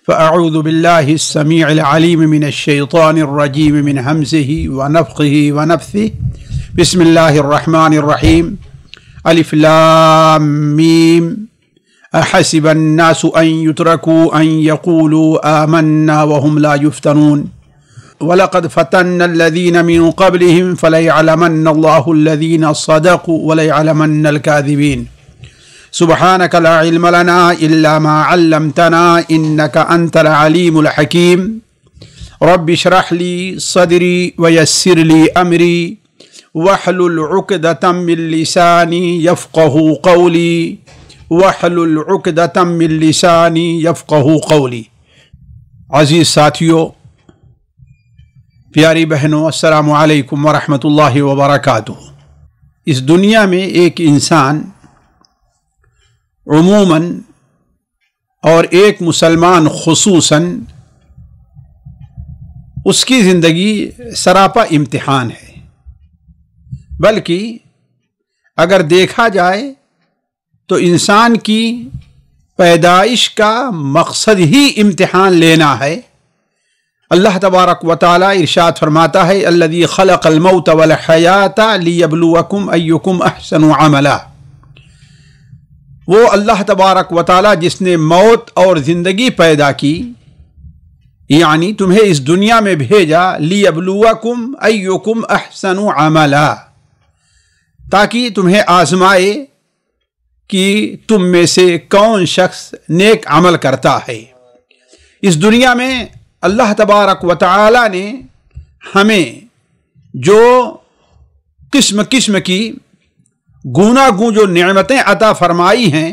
فأعوذ بالله السميع العليم من الشيطان الرجيم من همزه ونفخه ونفثه بسم الله الرحمن الرحيم ألف لام ميم أحسب الناس أن يتركوا أن يقولوا آمنا وهم لا يفتنون ولقد فتنا الذين من قبلهم فليعلمن الله الذين صدقوا وليعلمن الكاذبين سبحانك لا علم لنا إلا ما علمتنا إنك أنت العليم الحكيم رب اشرح لي صدري ويسر لي أمري واحلل عقدة من لساني يفقه قولي واحلل عقدة من لساني يفقه قولي. عزیز ساتھیو، پیاری بہنوں، السلام علیکم ورحمۃ اللہ وبرکاتہ. اس دنیا میں ایک انسان عموماً اور ایک مسلمان خصوصاً اس کی زندگی سراپا امتحان ہے. بلکہ اگر دیکھا جائے تو انسان کی پیدائش کا مقصد ہی امتحان لینا ہے. اللہ تبارک و تعالی ارشاد فرماتا ہے الذی خلق الموت والحیات لیبلوکم ایکم احسن عملا. وہ اللہ تبارک و تعالی جس نے موت اور زندگی پیدا کی، یعنی تمہیں اس دنیا میں بھیجا، لیبلوکم ایکم احسن عملا، تاکہ تمہیں آزمائے کہ تم میں سے کون شخص نیک عمل کرتا ہے. اس دنیا میں اللہ تبارک و تعالی نے ہمیں جو قسم قسم کی گوناگوں جو نعمتیں عطا فرمائی ہیں،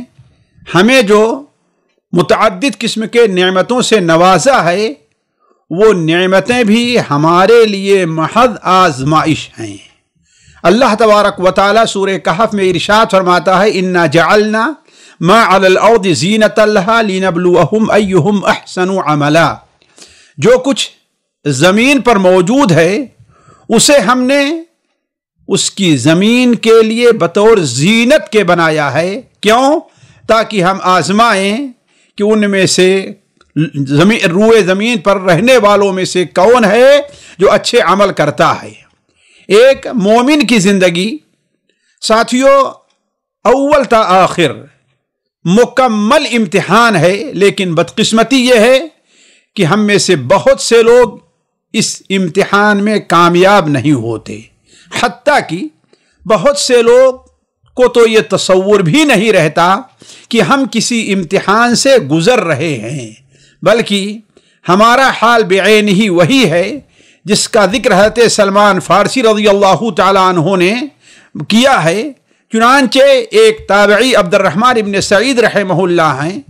ہمیں جو متعدد قسم کے نعمتوں سے نوازا ہے، وہ نعمتیں بھی ہمارے لیے محض آزمائش ہیں. اللہ تبارک و تعالی سورہ کہف میں ارشاد فرماتا ہے انا جعلنا ما علی الارض زینۃ لها لنبلوہم ایہم احسن عملا. جو کچھ زمین پر موجود ہے اسے ہم نے اس کی زمین کے لیے بطور زینت کے بنایا ہے. کیوں؟ تاکہ ہم آزمائیں کہ ان میں سے روئے زمین پر رہنے والوں میں سے کون ہے جو اچھے عمل کرتا ہے. ایک مومن کی زندگی ساتھیوں اول تا آخر مکمل امتحان ہے، لیکن بدقسمتی یہ ہے کہ ہم میں سے بہت سے لوگ اس امتحان میں کامیاب نہیں ہوتے. حتیٰ کہ بہت سے لوگ کو تو یہ تصور بھی نہیں رہتا کہ ہم کسی امتحان سے گزر رہے ہیں، بلکہ ہمارا حال بعین ہی وہی ہے جس کا ذکر حضرت سلمان فارسی رضی اللہ تعالیٰ عنہ نے کیا ہے. چنانچہ ایک تابعی عبد الرحمن ابن سعید رحمہ اللہ ہیں،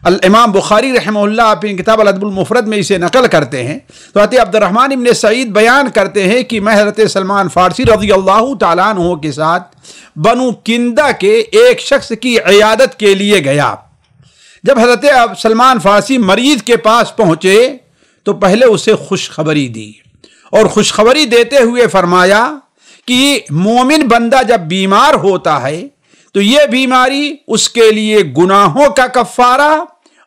الامام بخاری رحمہ اللہ اپنی کتاب الادب المفرد میں اسے نقل کرتے ہیں. تو حضرت عبد الرحمن ابن سعید بیان کرتے ہیں کہ میں حضرت سلمان فارسی رضی اللہ تعالیٰ عنہ کے ساتھ بنو کندہ کے ایک شخص کی عیادت کے لیے گیا. جب حضرت سلمان فارسی مریض کے پاس پہنچے تو پہلے اسے خوشخبری دی، اور خوشخبری دیتے ہوئے فرمایا کہ مومن بندہ جب بیمار ہوتا ہے تو یہ بیماری اس کے لیے گناہوں کا کفارہ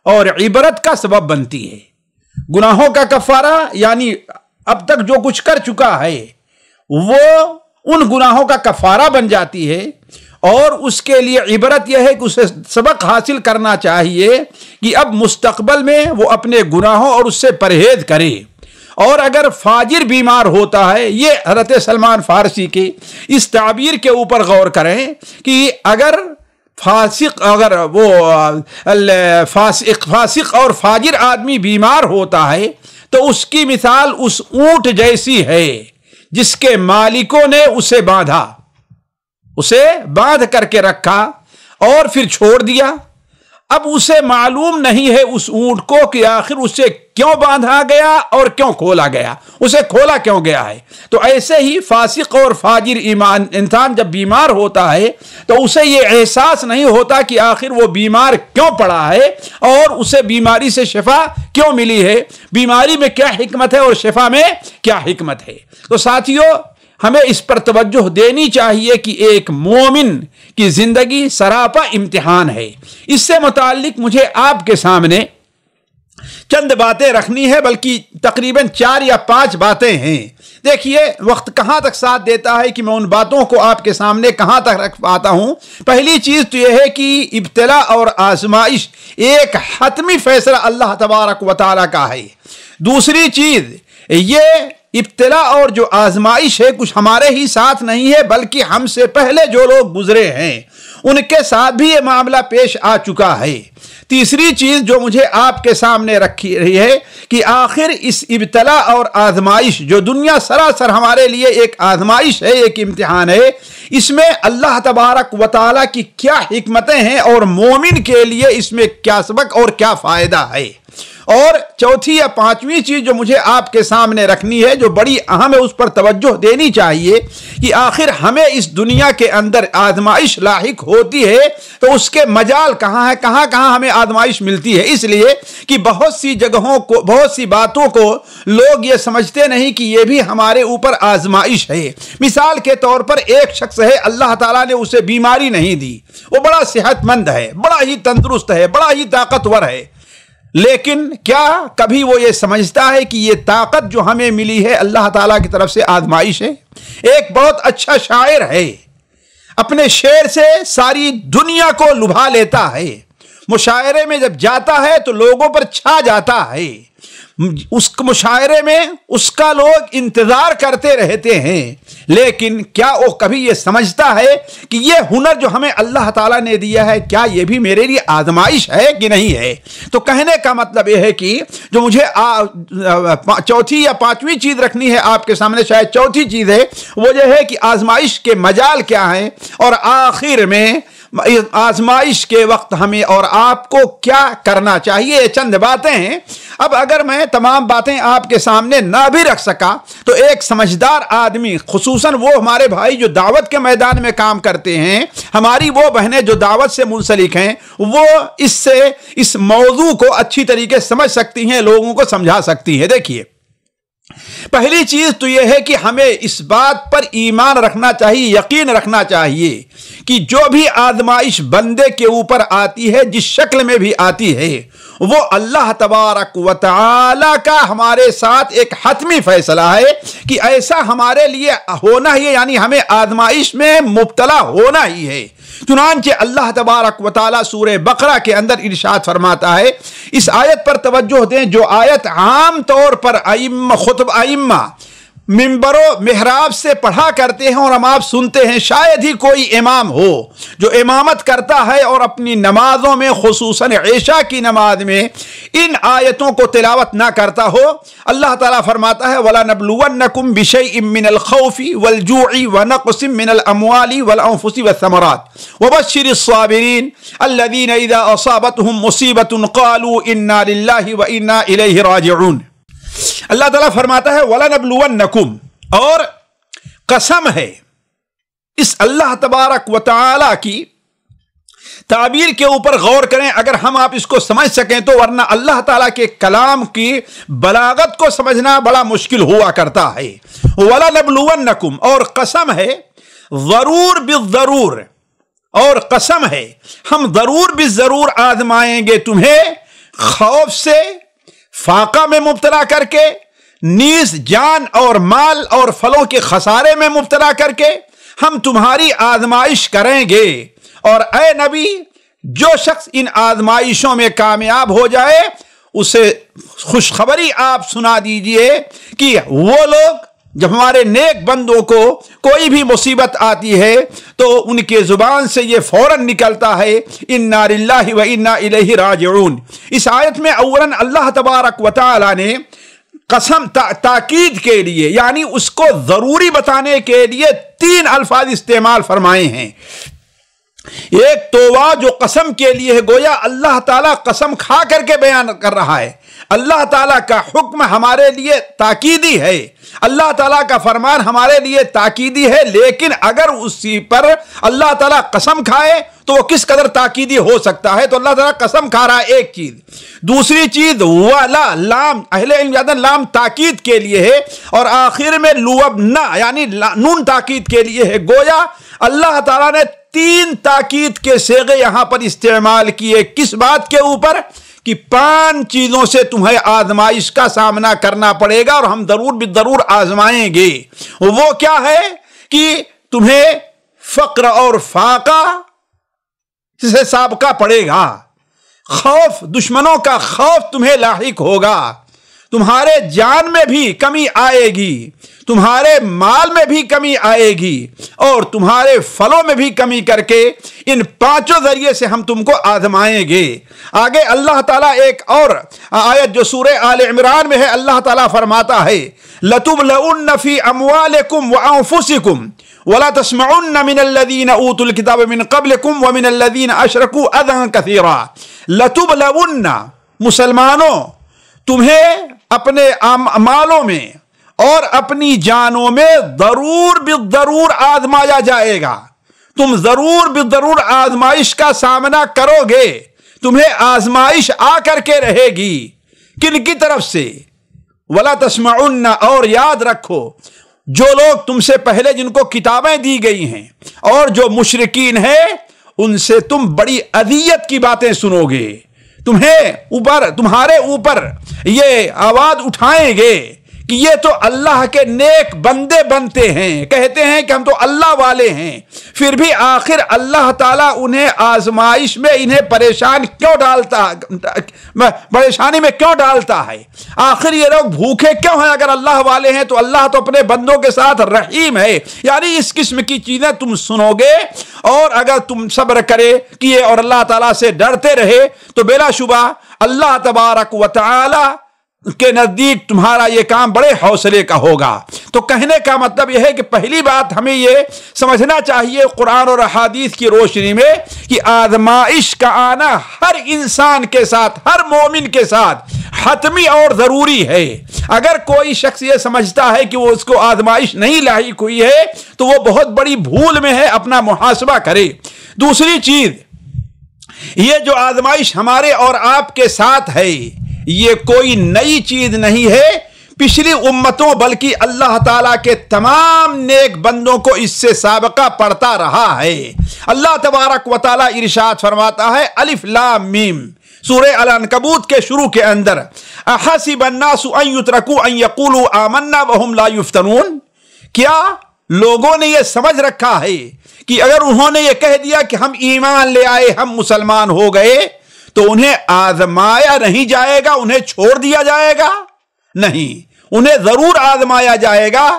اور عبرت کا سبب بنتی ہے. گناہوں کا کفارہ یعنی اب تک جو کچھ کر چکا ہے وہ ان گناہوں کا کفارہ بن جاتی ہے، اور اس کے لیے عبرت یہ ہے کہ اسے سبق حاصل کرنا چاہیے کہ اب مستقبل میں وہ اپنے گناہوں اور اس سے پرہیز کرے. اور اگر فاجر بیمار ہوتا ہے، یہ حضرت سلمان فارسی کی اس تعبیر کے اوپر غور کریں کہ اگر فاسق اور فاجر آدمی بیمار ہوتا ہے تو اس کی مثال اس اونٹ جیسی ہے جس کے مالکوں نے اسے باندھ کر کے رکھا اور پھر چھوڑ دیا. اب اسے معلوم نہیں ہے اس اونٹ کو کہ آخر اسے کیوں باندھا گیا اور کیوں کھولا گیا، اسے کھولا کیوں گیا ہے. تو ایسے ہی فاسق اور فاجر انسان جب بیمار ہوتا ہے تو اسے یہ احساس نہیں ہوتا کہ آخر وہ بیمار کیوں پڑا ہے اور اسے بیماری سے شفا کیوں ملی ہے، بیماری میں کیا حکمت ہے اور شفا میں کیا حکمت ہے. تو ساتھیوں، ہمیں اس پر توجہ دینی چاہیے کہ ایک مومن کی زندگی سراپا امتحان ہے. اس سے متعلق مجھے آپ کے سامنے چند باتیں رکھنی ہے، بلکہ تقریباً 4 یا 5 باتیں ہیں۔ دیکھیے وقت کہاں تک ساتھ دیتا ہے کہ میں ان باتوں کو آپ کے سامنے کہاں تک رکھ پاتا ہوں۔ پہلی چیز تو یہ ہے کہ ابتلا اور آزمائش ایک حتمی فیصلہ اللہ تبارک و تعالیٰ کا ہے۔ دوسری چیز یہ ابتلا اور جو آزمائش ہے کچھ ہمارے ہی ساتھ نہیں ہے، بلکہ ہم سے پہلے جو لوگ گزرے ہیں ان کے ساتھ بھی یہ معاملہ پیش آ چکا ہے۔ تیسری چیز جو مجھے آپ کے سامنے رکھی رہی ہے کہ آخر اس ابتلا اور آزمائش جو دنیا سراسر ہمارے لیے ایک آزمائش ہے، ایک امتحان ہے، اس میں اللہ تبارک و تعالیٰ کی کیا حکمتیں ہیں اور مومن کے لیے اس میں کیا سبق اور کیا فائدہ ہے۔ اور چوتھی یا پانچویں چیز جو مجھے آپ کے سامنے رکھنی ہے، جو بڑی اہم ہے، اس پر توجہ دینی چاہیے کہ آخر ہمیں اس دنیا کے اندر آزمائش لاحق ہوتی ہے تو اس کے مجال کہاں ہے، کہاں کہاں ہمیں آزمائش ملتی ہے۔ اس لیے کہ بہت سی جگہوں کو، بہت سی باتوں کو لوگ یہ سمجھتے نہیں کہ یہ بھی ہمارے اوپر آزمائش ہے۔ مثال کے طور پر ایک شخص ہے، اللہ تعالیٰ نے اسے بیماری نہیں دی، وہ بڑا صحت مند ہے، بڑا ہی تندرست ہے، بڑا ہی طاقتور ہے، لیکن کیا کبھی وہ یہ سمجھتا ہے کہ یہ طاقت جو ہمیں ملی ہے اللہ تعالیٰ کی طرف سے آزمائش ہے؟ ایک بہت اچھا شاعر ہے، اپنے شعر سے ساری دنیا کو لبھا لیتا ہے، مشاعرے میں جب جاتا ہے تو لوگوں پر چھا جاتا ہے، اس مشاعرے میں اس کا لوگ انتظار کرتے رہتے ہیں، لیکن کیا وہ کبھی یہ سمجھتا ہے کہ یہ ہنر جو ہمیں اللہ تعالیٰ نے دیا ہے کیا یہ بھی میرے لیے آزمائش ہے کہ نہیں ہے؟ تو کہنے کا مطلب یہ ہے کہ جو مجھے چوتھی یا پانچویں چیز رکھنی ہے آپ کے سامنے، شاید چوتھی چیز ہے، وہ یہ ہے کہ آزمائش کے مجال کیا ہیں اور آخر میں آزمائش کے وقت ہمیں اور آپ کو کیا کرنا چاہیے۔ یہ چند باتیں ہیں۔ اب اگر میں تمام باتیں آپ کے سامنے نہ بھی رکھ سکا تو ایک سمجھدار آدمی، خصوصاً وہ ہمارے بھائی جو دعوت کے میدان میں کام کرتے ہیں، ہماری وہ بہنیں جو دعوت سے منسلک ہیں، وہ اس موضوع کو اچھی طریقے سے سمجھ سکتی ہیں، لوگوں کو سمجھا سکتی ہیں۔ دیکھیے پہلی چیز تو یہ ہے کہ ہمیں اس بات پر ایمان رکھنا چاہیے، یقین رکھنا چاہیے کہ جو بھی آزمائش بندے کے اوپر آتی ہے، جس شکل میں بھی آتی ہے، وہ اللہ تبارک و تعالی کا ہمارے ساتھ ایک حتمی فیصلہ ہے کہ ایسا ہمارے لیے ہونا ہی ہے، یعنی ہمیں آزمائش میں مبتلا ہونا ہی ہے۔ چنانچہ اللہ تبارک و تعالی سورہ بقرہ کے اندر ارشاد فرماتا ہے، اس آیت پر توجہ دیں جو آیت عام طور پر ائمہ منبر و محراب سے پڑھا کرتے ہیں اور ہم آپ سنتے ہیں، شاید ہی کوئی امام ہو جو امامت کرتا ہے اور اپنی نمازوں میں، خصوصاً عشاء کی نماز میں، ان آیتوں کو تلاوت نہ کرتا ہو۔ اللہ تعالیٰ فرماتا ہے وَلَنَبْلُوَنَّكُمْ بِشَيْءٍ مِّنَ الْخَوْفِ وَالْجُوعِ وَنَقْصٍ مِّنَ الْأَمْوَالِ وَالْأَنفُسِ وَالثَّمَرَاتِ وَبَشِّرِ الصَّابِرِينَ الَّذِينَ إِذَا أَصَابَتْهُمْ مُصِيبَةٌ قَالُوا إِنَّا لِلَّهِ وَإِنَّا إِلَيْهِ رَاجِعُونَ۔ اللہ تعالیٰ فرماتا ہے وَلَنَبْلُوَنَّكُمْ، اور قسم ہے، اس اللہ تبارک و تعالی کی تعبیر کے اوپر غور کریں، اگر ہم آپ اس کو سمجھ سکیں تو، ورنہ اللہ تعالیٰ کے کلام کی بلاغت کو سمجھنا بڑا مشکل ہوا کرتا ہے۔ وَلَنَبْلُوَنَّكُمْ، اور قسم ہے ضرور بالضرور، اور قسم ہے ہم ضرور بالضرور آزمائیں گے تمہیں، خوف سے، فاقہ میں مبتلا کر کے، نیز جان اور مال اور پھلوں کے خسارے میں مبتلا کر کے ہم تمہاری آزمائش کریں گے۔ اور اے نبی، جو شخص ان آزمائشوں میں کامیاب ہو جائے اسے خوشخبری آپ سنا دیجئے کہ وہ لوگ جب ہمارے نیک بندوں کو کوئی بھی مصیبت آتی ہے تو ان کے زبان سے یہ فوراً نکلتا ہے انا للہ و انا الیہ راجعون۔ اس آیت میں اولاً اللہ تبارک و تعالی نے قسم تاکید کے لیے، یعنی اس کو ضروری بتانے کے لیے 3 الفاظ استعمال فرمائے ہیں۔ ایک توبہ جو قسم کے لیے ہے، گویا اللہ تعالیٰ قسم کھا کر کے بیان کر رہا ہے، اللہ تعالیٰ کا حکم ہمارے لیے تاکیدی ہے، اللہ تعالیٰ کا فرمان ہمارے لیے تاکیدی ہے، لیکن اگر اسی پر اللہ تعالیٰ قسم کھائے تو وہ کس قدر تاکیدی ہو سکتا ہے؟ تو اللہ تعالیٰ قسم کھا رہا ہے، ایک چیز۔ دوسری چیز وَلَا، لام، اہل علم زیادہ لام تاکید کے لیے ہے، اور آخر میں لُوَبْنَا، یعنی نون تاکید کے لیے ہے۔ گویا اللہ تعالیٰ نے تین تاکید کے صیغے یہاں پر استعمال کیے. کس بات کے اوپر؟ کہ 5 چیزوں سے تمہیں آزمائش کا سامنا کرنا پڑے گا اور ہم ضرور آزمائیں گے. وہ کیا ہے؟ کہ تمہیں فقر اور فاقہ سے سابقہ پڑے گا، خوف، دشمنوں کا خوف تمہیں لاحق ہوگا، تمہارے جان میں بھی کمی آئے گی، تمہارے مال میں بھی کمی آئے گی، اور تمہارے پھلوں میں بھی کمی کر کے ان 5 ذریعے سے ہم تم کو آزمائیں گے. آگے اللہ تعالیٰ ایک اور آیت جو سورہ آل عمران میں ہے، اللہ تعالیٰ فرماتا ہے لَتُبْلَوُنَّ فِي أَمْوَالِكُمْ وَأَنفُسِكُمْ وَلَا تَسْمَعُنَّ مِنَ الَّذِينَ أُوتُوا الْكِتَابَ مِنْ قَبْلِكُمْ وَمِنَ الَّذِينَ أَشْرَكُوا أَذًى كَثِيرًا. لَتُبْلَوُنَّ، مسلمانوں تمہیں اپنے مالوں میں اور اپنی جانوں میں ضرور آزمایا جائے گا. تم ضرور آزمائش کا سامنا کرو گے. تمہیں آزمائش آ کر کے رہے گی. کن کی طرف سے؟ وَلَا تَسْمَعُنَّ، اور یاد رکھو جو لوگ تم سے پہلے جن کو کتابیں دی گئی ہیں اور جو مشرکین ہیں ان سے تم بڑی اذیت کی باتیں سنو گے. تمہارے اوپر یہ آواز اٹھائیں گے کہ یہ تو اللہ کے نیک بندے بنتے ہیں، کہتے ہیں کہ ہم تو اللہ والے ہیں، پھر بھی آخر اللہ تعالیٰ انہیں آزمائش میں انہیں پریشانی میں کیوں ڈالتا ہے؟ آخر یہ لوگ بھوکے کیوں ہیں؟ اگر اللہ والے ہیں تو اللہ تو اپنے بندوں کے ساتھ رحیم ہے. یعنی اس قسم کی چیزیں تم سنو گے، اور اگر تم صبر کرے کیے اور اللہ تعالیٰ سے ڈرتے رہے تو بلا شبہ اللہ تبارک و تعالی کے نزدیک تمہارا یہ کام بڑے حوصلے کا ہوگا. تو کہنے کا مطلب یہ ہے کہ پہلی بات ہمیں یہ سمجھنا چاہیے قرآن اور احادیث کی روشنی میں کہ آزمائش کا آنا ہر انسان کے ساتھ، ہر مومن کے ساتھ حتمی اور ضروری ہے. اگر کوئی شخص یہ سمجھتا ہے کہ وہ اس کو آزمائش نہیں لاحق ہوئی ہے تو وہ بہت بڑی بھول میں ہے، اپنا محاسبہ کرے. دوسری چیز، یہ جو آزمائش ہمارے اور آپ کے ساتھ ہے یہ کوئی نئی چیز نہیں ہے. پچھلی امتوں بلکہ اللہ تعالیٰ کے تمام نیک بندوں کو اس سے سابقہ پڑتا رہا ہے. اللہ تبارک و تعالیٰ ارشاد فرماتا ہے الف لام میم سورہ العنکبوت کے شروع کے اندر احسب الناس ان یترکوا ان یقولوا آمنا وهم لا یفتنون. کیا لوگوں نے یہ سمجھ رکھا ہے کہ اگر انہوں نے یہ کہہ دیا کہ ہم ایمان لے آئے، ہم مسلمان ہو گئے، تو انہیں آزمایا نہیں جائے گا، انہیں چھوڑ دیا جائے گا؟ نہیں، انہیں ضرور آزمایا جائے گا.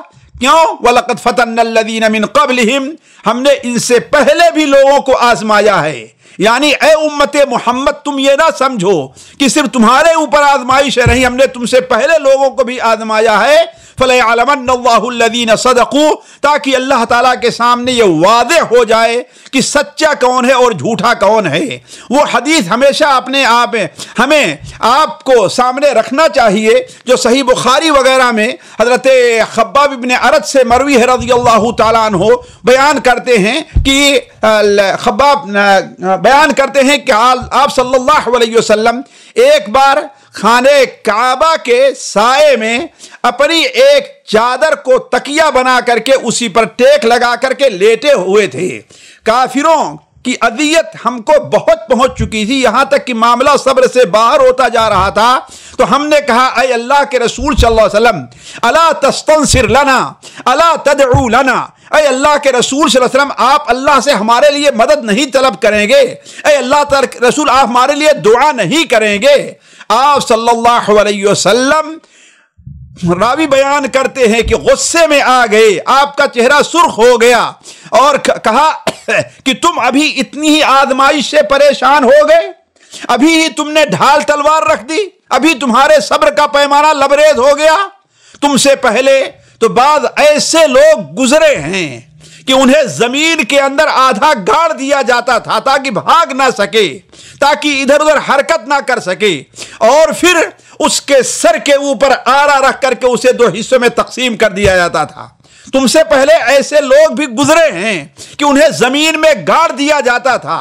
کیوں؟ وَلَقَدْ فَتَنَّا الَّذِينَ مِن قَبْلِهِمْ، ہم نے ان سے پہلے بھی لوگوں کو آزمایا ہے. یعنی اے امت محمد تم یہ نہ سمجھو کہ صرف تمہارے اوپر آزمائش ہے، نہیں، ہم نے تم سے پہلے لوگوں کو بھی آزمایا ہے. فَلَيَعْلَمَنَّ اللَّهُ الَّذِينَ صَدَقُوا، تاکہ اللہ تعالیٰ کے سامنے یہ واضح ہو جائے کہ سچا کون ہے اور جھوٹا کون ہے. وہ حدیث ہمیشہ اپنے آپ ہمیں آپ کو سامنے رکھنا چاہیے جو صحیح بخاری وغیرہ میں حضرت خباب بن ارت سے مروی ہے رضی اللہ تعالیٰ عنہ بیان کرتے ہیں کہ خباب بیان کرتے ہیں کہ آپ صلی اللہ علیہ وسلم ایک بار خانہ کعبہ کے سائے میں اپنی ایک چادر کو تکیہ بنا کر کے اسی پر ٹیک لگا کر کے لیٹے ہوئے تھے. کافروں کی اذیت ہم کو بہت پہنچ چکی تھی، یہاں تک کہ معاملہ صبر سے باہر ہوتا جا رہا تھا. تو ہم نے کہا اے اللہ کے رسول صلی اللہ علیہ وسلم الا تستنصر لنا الا تدعو لنا، اے اللہ کے رسول صلی اللہ علیہ وسلم آپ اللہ سے ہمارے لیے مدد نہیں طلب کریں گے؟ اے اللہ تعالی رسول آپ ہمارے لیے دعا نہیں کریں گے؟ آپ صلی اللہ علیہ وسلم راوی بیان کرتے ہیں کہ غصے میں آ گئے، آپ کا چہرہ سرخ ہو گیا اور کہا کہ تم ابھی اتنی ہی آزمائش سے پریشان ہو گئے، ابھی ہی تم نے ڈھال تلوار رکھ دی، ابھی تمہارے صبر کا پیمانہ لبریز ہو گیا. تم سے پہلے تو بعض ایسے لوگ گزرے ہیں کہ انہیں زمین کے اندر آدھا گاڑ دیا جاتا تھا تاکہ بھاگ نہ سکے، تاکہ ادھر ادھر حرکت نہ کر سکے، اور پھر اس کے سر کے اوپر آرا رکھ کر کے اسے 2 حصوں میں تقسیم کر دیا جاتا تھا. تم سے پہلے ایسے لوگ بھی گزرے ہیں کہ انہیں زمین میں گاڑ دیا جاتا تھا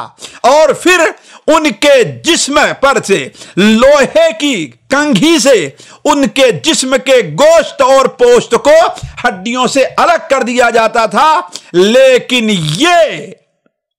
اور پھر ان کے جسم پر سے لوہے کی کنگھی سے ان کے جسم کے گوشت اور پوست کو ہڈیوں سے الگ کر دیا جاتا تھا. لیکن یہ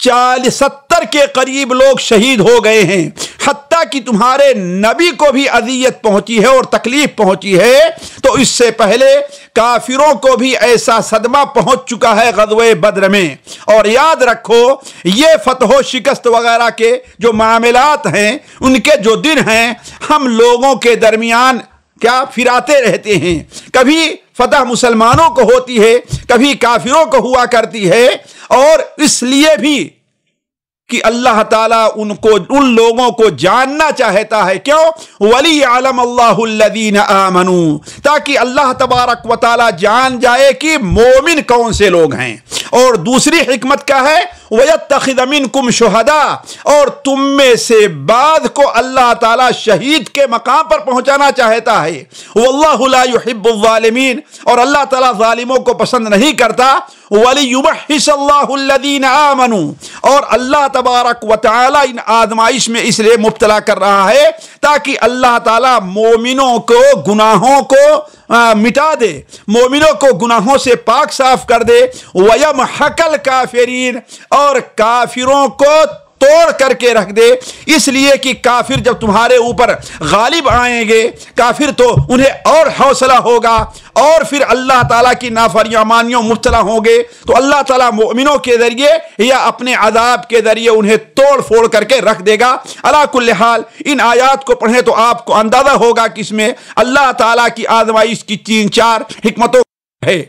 70 کے قریب لوگ شہید ہو گئے ہیں، حتیٰ کہ تمہارے نبی کو بھی اذیت پہنچی ہے اور تکلیف پہنچی ہے، تو اس سے پہلے کافروں کو بھی ایسا صدمہ پہنچ چکا ہے غزوہ بدر میں۔ اور یاد رکھو یہ فتح و شکست وغیرہ کے جو معاملات ہیں، ان کے جو دن ہیں، ہم لوگوں کے درمیان کیا پھراتے رہتے ہیں، کبھی فتح مسلمانوں کو ہوتی ہے، کبھی کافروں کو ہوا کرتی ہے، اور اس لیے بھی کہ اللہ تعالیٰ ان لوگوں کو جاننا چاہتا ہے۔ کیوں؟ وَلِيَعْلَمَ اللَّهُ الَّذِينَ آمَنُوا، تاکہ اللہ تبارک و تعالیٰ جان جائے کہ مومن کون سے لوگ ہیں۔ اور دوسری حکمت کیا ہے؟ وَيَتَّخِذَ مِنْكُمْ شُهَدَاءَ، اور تم میں سے بعض کو اللہ تعالیٰ شہید کے مقام پر پہنچانا چاہتا ہے۔ وَاللَّهُ لَا يُحِبُّ الظَّالِمِينَ، اور اللہ تعالیٰ ظالموں کو پسند نہیں کرتا۔ وَلِيُمَحِّصَ اللَّهُ الَّذِينَ آمَنُوا، اور اللہ تبارک و تعالیٰ ان آزمائش میں اس لیے مبتلا کر رہا ہے تاکہ اللہ تعالیٰ مومنوں کو گناہوں کو مٹا دے، مومنوں کو گناہوں سے پاک صاف کر دے۔ وَيَمْحَقَ الْكَافِرِينَ، اور کافروں کو توڑ کر کے رکھ دے، اس لیے کہ کافر جب تمہارے اوپر غالب آئیں گے، کافر تو انہیں اور حوصلہ ہوگا، اور پھر اللہ تعالیٰ کی نافرمانیوں مبتلا ہوں گے، تو اللہ تعالیٰ مومنوں کے ذریعے یا اپنے عذاب کے ذریعے انہیں توڑ پھوڑ کر کے رکھ دے گا۔ علی کل حال ان آیات کو پڑھیں تو آپ کو اندازہ ہوگا کہ اس میں اللہ تعالیٰ کی آزمائش کی 3-4 حکمتوں ہے۔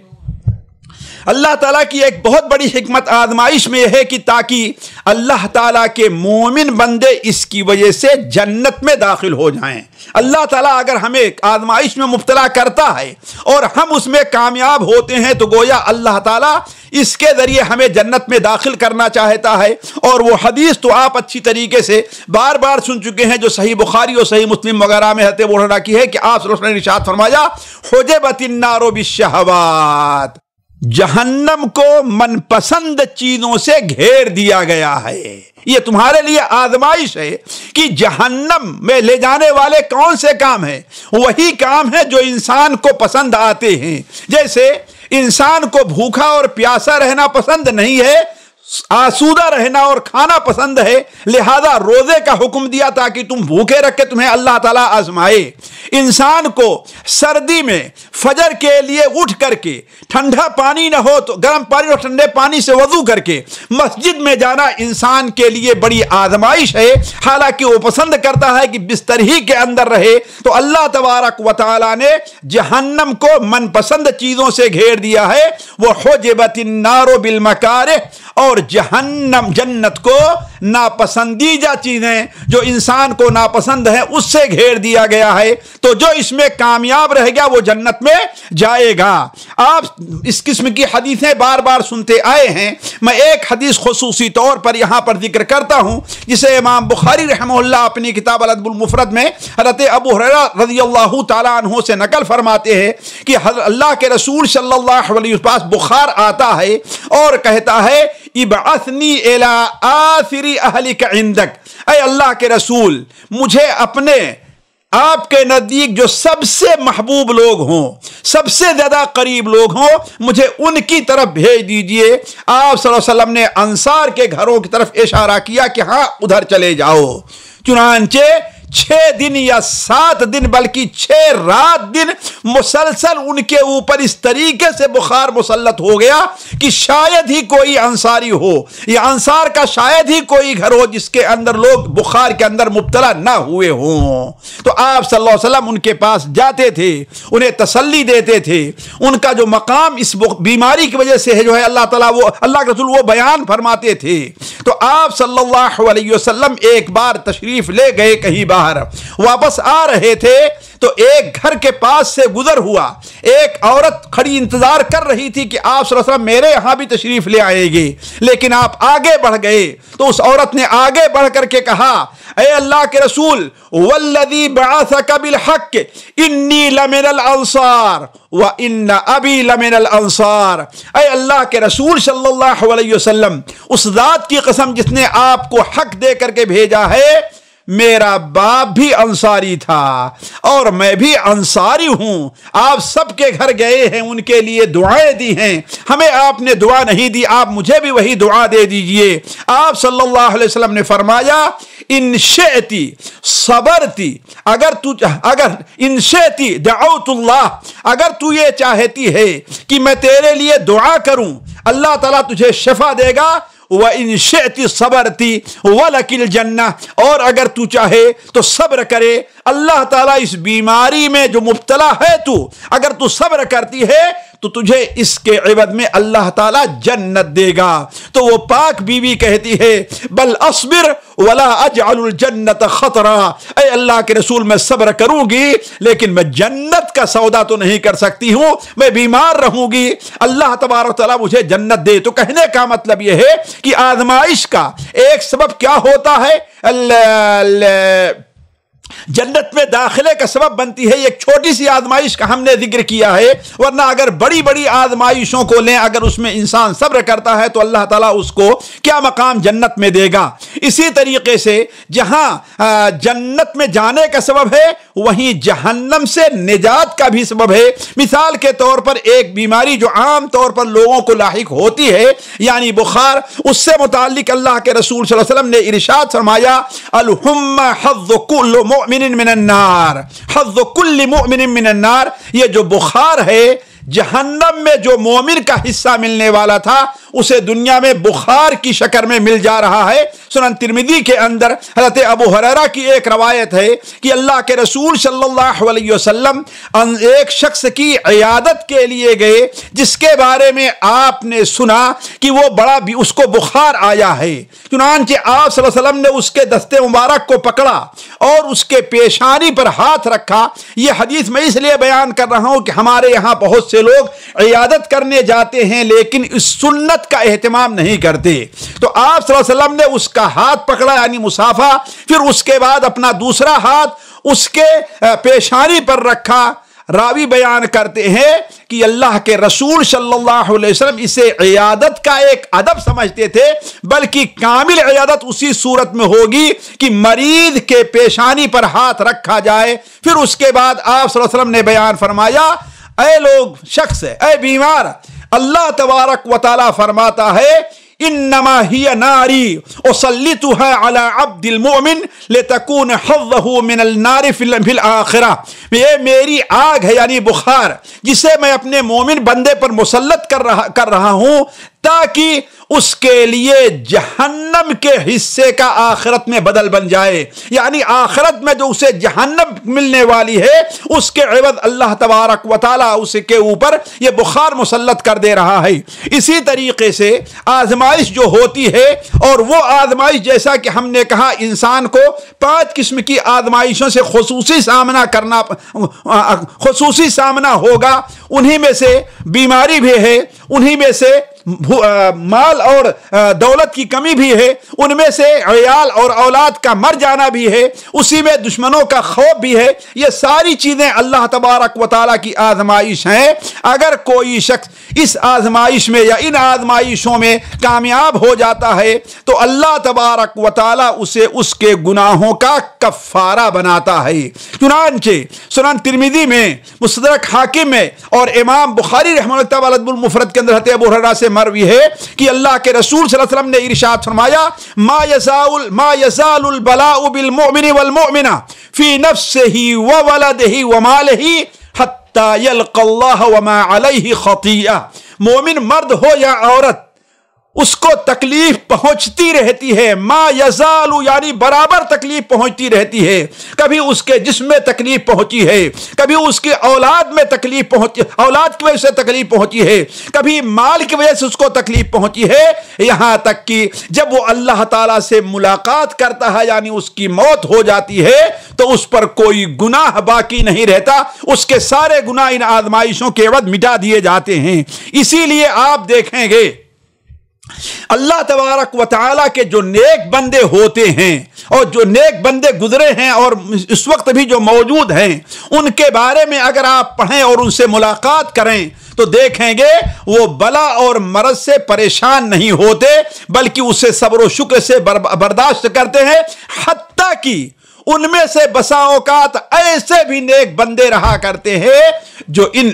اللہ تعالیٰ کی ایک بہت بڑی حکمت آزمائش میں ہے کہ تاکہ اللہ تعالیٰ کے مومن بندے اس کی وجہ سے جنت میں داخل ہو جائیں۔ اللہ تعالیٰ اگر ہمیں آزمائش میں مبتلا کرتا ہے اور ہم اس میں کامیاب ہوتے ہیں تو گویا اللہ تعالیٰ اس کے ذریعے ہمیں جنت میں داخل کرنا چاہتا ہے۔ اور وہ حدیث تو آپ اچھی طریقے سے بار بار سن چکے ہیں جو صحیح بخاری اور صحیح مسلم وغیرہ میں حضرت ابو ہریرہ کی ہے کہ آپ صلی اللہ علیہ وسلم نے ارشاد فرمایا، حجبت النار بالشہوات، جہنم کو من پسند چیزوں سے گھیر دیا گیا ہے۔ یہ تمہارے لیے آزمائش ہے کہ جہنم میں لے جانے والے کون سے کام ہیں؟ وہی کام ہے جو انسان کو پسند آتے ہیں۔ جیسے انسان کو بھوکا اور پیاسا رہنا پسند نہیں ہے، آسودہ رہنا اور کھانا پسند ہے، لہذا روزے کا حکم دیا تاکہ تم بھوکے رکھ کے تمہیں اللہ تعالیٰ آزمائے۔ انسان کو سردی میں فجر کے لیے اٹھ کر کے ٹھنڈا پانی نہ ہو تو گرم پانی اور ٹھنڈے پانی سے وضو کر کے مسجد میں جانا انسان کے لیے بڑی آزمائش ہے، حالانکہ وہ پسند کرتا ہے کہ بستر ہی کے اندر رہے۔ تو اللہ تبارک و تعالیٰ نے جہنم کو من پسند چیزوں سے گھیر دیا ہے۔ وہ حجبت النار بالمکارہ، اور جہنم جنت کو ناپسندیدہ چیزیں جو انسان کو ناپسند ہیں اس سے گھیر دیا گیا ہے، تو جو اس میں کامیاب رہے گا وہ جنت میں جائے گا۔ آپ اس قسم کی حدیثیں بار بار سنتے آئے ہیں، میں ایک حدیث خصوصی طور پر یہاں پر ذکر کرتا ہوں جسے امام بخاری رحمہ اللہ اپنی کتاب الادب المفرد میں حضرت ابو ہریرہ رضی اللہ تعالیٰ عنہ سے نقل فرماتے ہیں کہ اللہ کے رسول صلی اللہ علیہ وسلم پاس بخار آتا ہے اور کہتا ہے، ابعثنی الی آثر اہلک عندک، اے اللہ کے رسول مجھے اپنے آپ کے نزدیک جو سب سے محبوب لوگ ہوں، سب سے زیادہ قریب لوگ ہوں، مجھے ان کی طرف بھیج دیجئے۔ آپ صلی اللہ علیہ وسلم نے انصار کے گھروں کی طرف اشارہ کیا کہ ہاں ادھر چلے جاؤ۔ چنانچہ 6 دن یا 7 دن بلکہ 6 رات دن مسلسل ان کے اوپر اس طریقے سے بخار مسلط ہو گیا کہ شاید ہی کوئی انصاری ہو یا انصار کا شاید ہی کوئی گھر ہو جس کے اندر لوگ بخار کے اندر مبتلا نہ ہوئے ہوں۔ تو آپ صلی اللہ علیہ وسلم ان کے پاس جاتے تھے، انہیں تسلی دیتے تھے، ان کا جو مقام اس بیماری کی وجہ سے ہے جو ہے اللہ تعالیٰ وہ اللہ کے رسول وہ بیان فرماتے تھے۔ تو آپ صلی اللہ علیہ وسلم ایک بار تشریف لے گئے کہیں باہر، واپس آ رہے تھے تو ایک گھر کے پاس سے گزر ہوا، ایک عورت کھڑی انتظار کر رہی تھی کہ آپ صلی اللہ علیہ وسلم میرے یہاں بھی تشریف لے آئے گے، لیکن آپ آگے بڑھ گئے تو اس عورت نے آگے بڑھ کر کے کہا، اے اللہ کے رسول والذی بعثک بالحق انی لمن الانصار وان ابی لمن الانصار، اے اللہ کے رسول صلی اللہ علیہ وسلم اس ذات کی قسم جس نے آپ کو حق دے کر کے بھیجا ہے، میرا باپ بھی انصاری تھا اور میں بھی انصاری ہوں. آپ سب کے گھر گئے ہیں, ان کے لیے دعائیں دی ہیں, ہمیں آپ نے دعا نہیں دی, آپ مجھے بھی وہی دعا دے دیجئے. آپ صلی اللہ علیہ وسلم نے فرمایا ان شئتی صبرتی, اگر ان شئتی دعوت اللہ, اگر تو یہ چاہتی ہے کہ میں تیرے لیے دعا کروں اللہ تعالیٰ تجھے شفا دے گا. وَإِن شِئْتِ صَبَرْتِ وَلَكِ الْجَنَّةِ, اور اگر تو چاہے تو صبر کرے, اللہ تعالیٰ اس بیماری میں جو مبتلا ہے تو, اگر تو صبر کرتی ہے تو تجھے اس کے عوض میں اللہ تعالیٰ جنت دے گا. تو وہ پاک بیوی کہتی ہے بل اصبر ولا اجعل الجنت خطرا, اے اللہ کے رسول میں صبر کروں گی لیکن میں جنت کا سودا تو نہیں کر سکتی ہوں, میں بیمار رہوں گی, اللہ تبارک و تعالیٰ مجھے جنت دے. تو کہنے کا مطلب یہ ہے کہ آزمائش کا ایک سبب کیا ہوتا ہے, جنت میں داخلے کا سبب بنتی ہے ایک چھوٹی سی آزمائش کا ہم نے ذکر کیا ہے, ورنہ اگر بڑی بڑی آزمائشوں کو لیں, اگر اس میں انسان صبر کرتا ہے تو اللہ تعالیٰ اس کو کیا مقام جنت میں دے گا. اسی طریقے سے جہاں جنت میں جانے کا سبب ہے وہیں جہنم سے نجات کا بھی سبب ہے. مثال کے طور پر ایک بیماری جو عام طور پر لوگوں کو لاحق ہوتی ہے یعنی بخار, اس سے متعلق اللہ کے رسول صلی اللہ علیہ وسلم نے ارشاد فرمایا الحم حظ کل مؤمن من النار, حظ کل مؤمن من النار, یہ جو بخار ہے جہنم میں جو مومن کا حصہ ملنے والا تھا اسے دنیا میں بخار کی شکل میں مل جا رہا ہے. سنن ترمذی کے اندر حضرت ابو ہریرہ کی ایک روایت ہے کہ اللہ کے رسول صلی اللہ علیہ وسلم ایک شخص کی عیادت کے لیے گئے جس کے بارے میں آپ نے سنا کہ وہ بڑا بھی اس کو بخار آیا ہے. چنانچہ آپ صلی اللہ علیہ وسلم نے اس کے دستے مبارک کو پکڑا اور اس کے پیشانی پر ہاتھ رکھا. یہ حدیث میں اس لیے بیان کر رہا ہوں کہ ہمارے یہاں بہت سے لوگ عیادت کرنے جاتے ہیں لیکن اس سنت کا اہتمام نہیں کرتے. تو آپ صلی اللہ علیہ وسلم نے اس کا ہاتھ پکڑا یعنی مصافحہ, پھر اس کے بعد اپنا دوسرا ہاتھ اس کے پیشانی پر رکھا. راوی بیان کرتے ہیں کہ اللہ کے رسول صلی اللہ علیہ وسلم اسے عیادت کا ایک ادب سمجھتے تھے, بلکہ کامل عیادت اسی صورت میں ہوگی کہ مریض کے پیشانی پر ہاتھ رکھا جائے. پھر اس کے بعد آپ صلی اللہ علیہ وسلم نے بیان فرمایا اے لوگ شخص, اے بیمار, اللہ تبارک و تعالی فرماتا ہے انما ہی ناری اسلطها على عبد المؤمن لتكون حظه من النار في الاخرہ, یہ میری آگ ہے یعنی بخار جسے میں اپنے مومن بندے پر مسلط کر رہا ہوں تاکہ اس کے لیے جہنم کے حصے کا آخرت میں بدل بن جائے. یعنی آخرت میں جو اسے جہنم ملنے والی ہے اس کے عوض اللہ تبارک و تعالیٰ اس کے اوپر یہ بخار مسلط کر دے رہا ہے. اسی طریقے سے آزمائش جو ہوتی ہے, اور وہ آزمائش جیسا کہ ہم نے کہا انسان کو 5 قسم کی آزمائشوں سے خصوصی سامنا ہوگا. انہی میں سے بیماری بھی ہے, انہی میں سے مال اور دولت کی کمی بھی ہے, ان میں سے عیال اور اولاد کا مر جانا بھی ہے, اسی میں دشمنوں کا خوف بھی ہے. یہ ساری چیزیں اللہ تبارک و تعالیٰ کی آزمائش ہیں. اگر کوئی شخص اس آزمائش میں یا ان آزمائشوں میں کامیاب ہو جاتا ہے تو اللہ تبارک و تعالیٰ اسے اس کے گناہوں کا کفارہ بناتا ہے. چنانچہ سنن ترمذی میں, مستدرک حاکم میں اور امام بخاری رحمہ اللہ تعالی المفرد کے اندر حضرت ابو ہریرہ سے مروی ہے کہ اللہ کے رسول صلی اللہ علیہ وسلم نے ارشاد فرمایا ما یزال البلاء بالمؤمن والمؤمنہ فی نفسہ وولدہ ومالہ حتی یلقى اللہ وما علیہ خطیئہ. مومن مرد ہو یا عورت اس کو تکلیف پہنچتی رہتی ہے, ما یزال یعنی برابر تکلیف پہنچتی رہتی ہے. کبھی اس کے جسم میں تکلیف پہنچی ہے, کبھی اس کی اولاد میں تکلیف پہنچی, اولاد کی وجہ سے تکلیف پہنچی ہے, کبھی مال کی وجہ سے اس کو تکلیف پہنچی ہے, یہاں تک کہ جب وہ اللہ تعالیٰ سے ملاقات کرتا ہے یعنی اس کی موت ہو جاتی ہے تو اس پر کوئی گناہ باقی نہیں رہتا, اس کے سارے گناہ ان آزمائشوں کے عوض مٹا دیے جاتے ہیں. اسی لیے آپ دیکھیں گے اللہ تبارک و تعالیٰ کے جو نیک بندے ہوتے ہیں اور جو نیک بندے گزرے ہیں اور اس وقت بھی جو موجود ہیں, ان کے بارے میں اگر آپ پڑھیں اور ان سے ملاقات کریں تو دیکھیں گے وہ بلا اور مرض سے پریشان نہیں ہوتے بلکہ اسے صبر و شکر سے برداشت کرتے ہیں, حتیٰ کہ ان میں سے بسا اوقات ایسے بھی نیک بندے رہا کرتے ہیں جو ان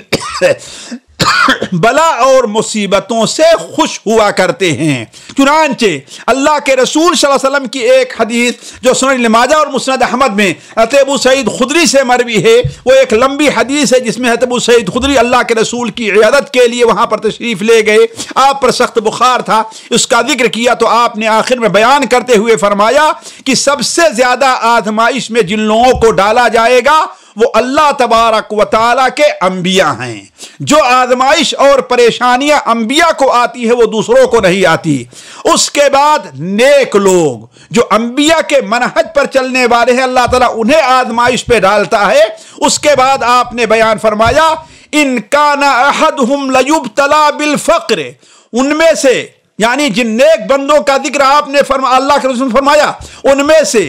بلا اور مصیبتوں سے خوش ہوا کرتے ہیں۔ چنانچہ اللہ کے رسول صلی اللہ علیہ وسلم کی ایک حدیث جو سنن ابن ماجہ اور مسند احمد میں ابو سعید خدری سے مروی ہے، وہ ایک لمبی حدیث ہے جس میں ابو سعید خدری اللہ کے رسول کی عیادت کے لیے وہاں پر تشریف لے گئے، آپ پر سخت بخار تھا، اس کا ذکر کیا تو آپ نے آخر میں بیان کرتے ہوئے فرمایا کہ سب سے زیادہ آزمائش میں جن لوگوں کو ڈالا جائے گا وہ اللہ تبارک و تعالیٰ کے انبیاء ہیں۔ جو آزمائش اور پریشانیاں انبیاء کو آتی ہے وہ دوسروں کو نہیں آتی۔ اس کے بعد نیک لوگ جو انبیاء کے منہج پر چلنے والے ہیں، اللہ تعالیٰ انہیں آزمائش پہ ڈالتا ہے۔ اس کے بعد آپ نے بیان فرمایا ان کان احدہم لیبتلی بالفقر، ان میں سے یعنی جن نیک بندوں کا ذکر آپ نے اللہ کے رسول نے فرمایا ان میں سے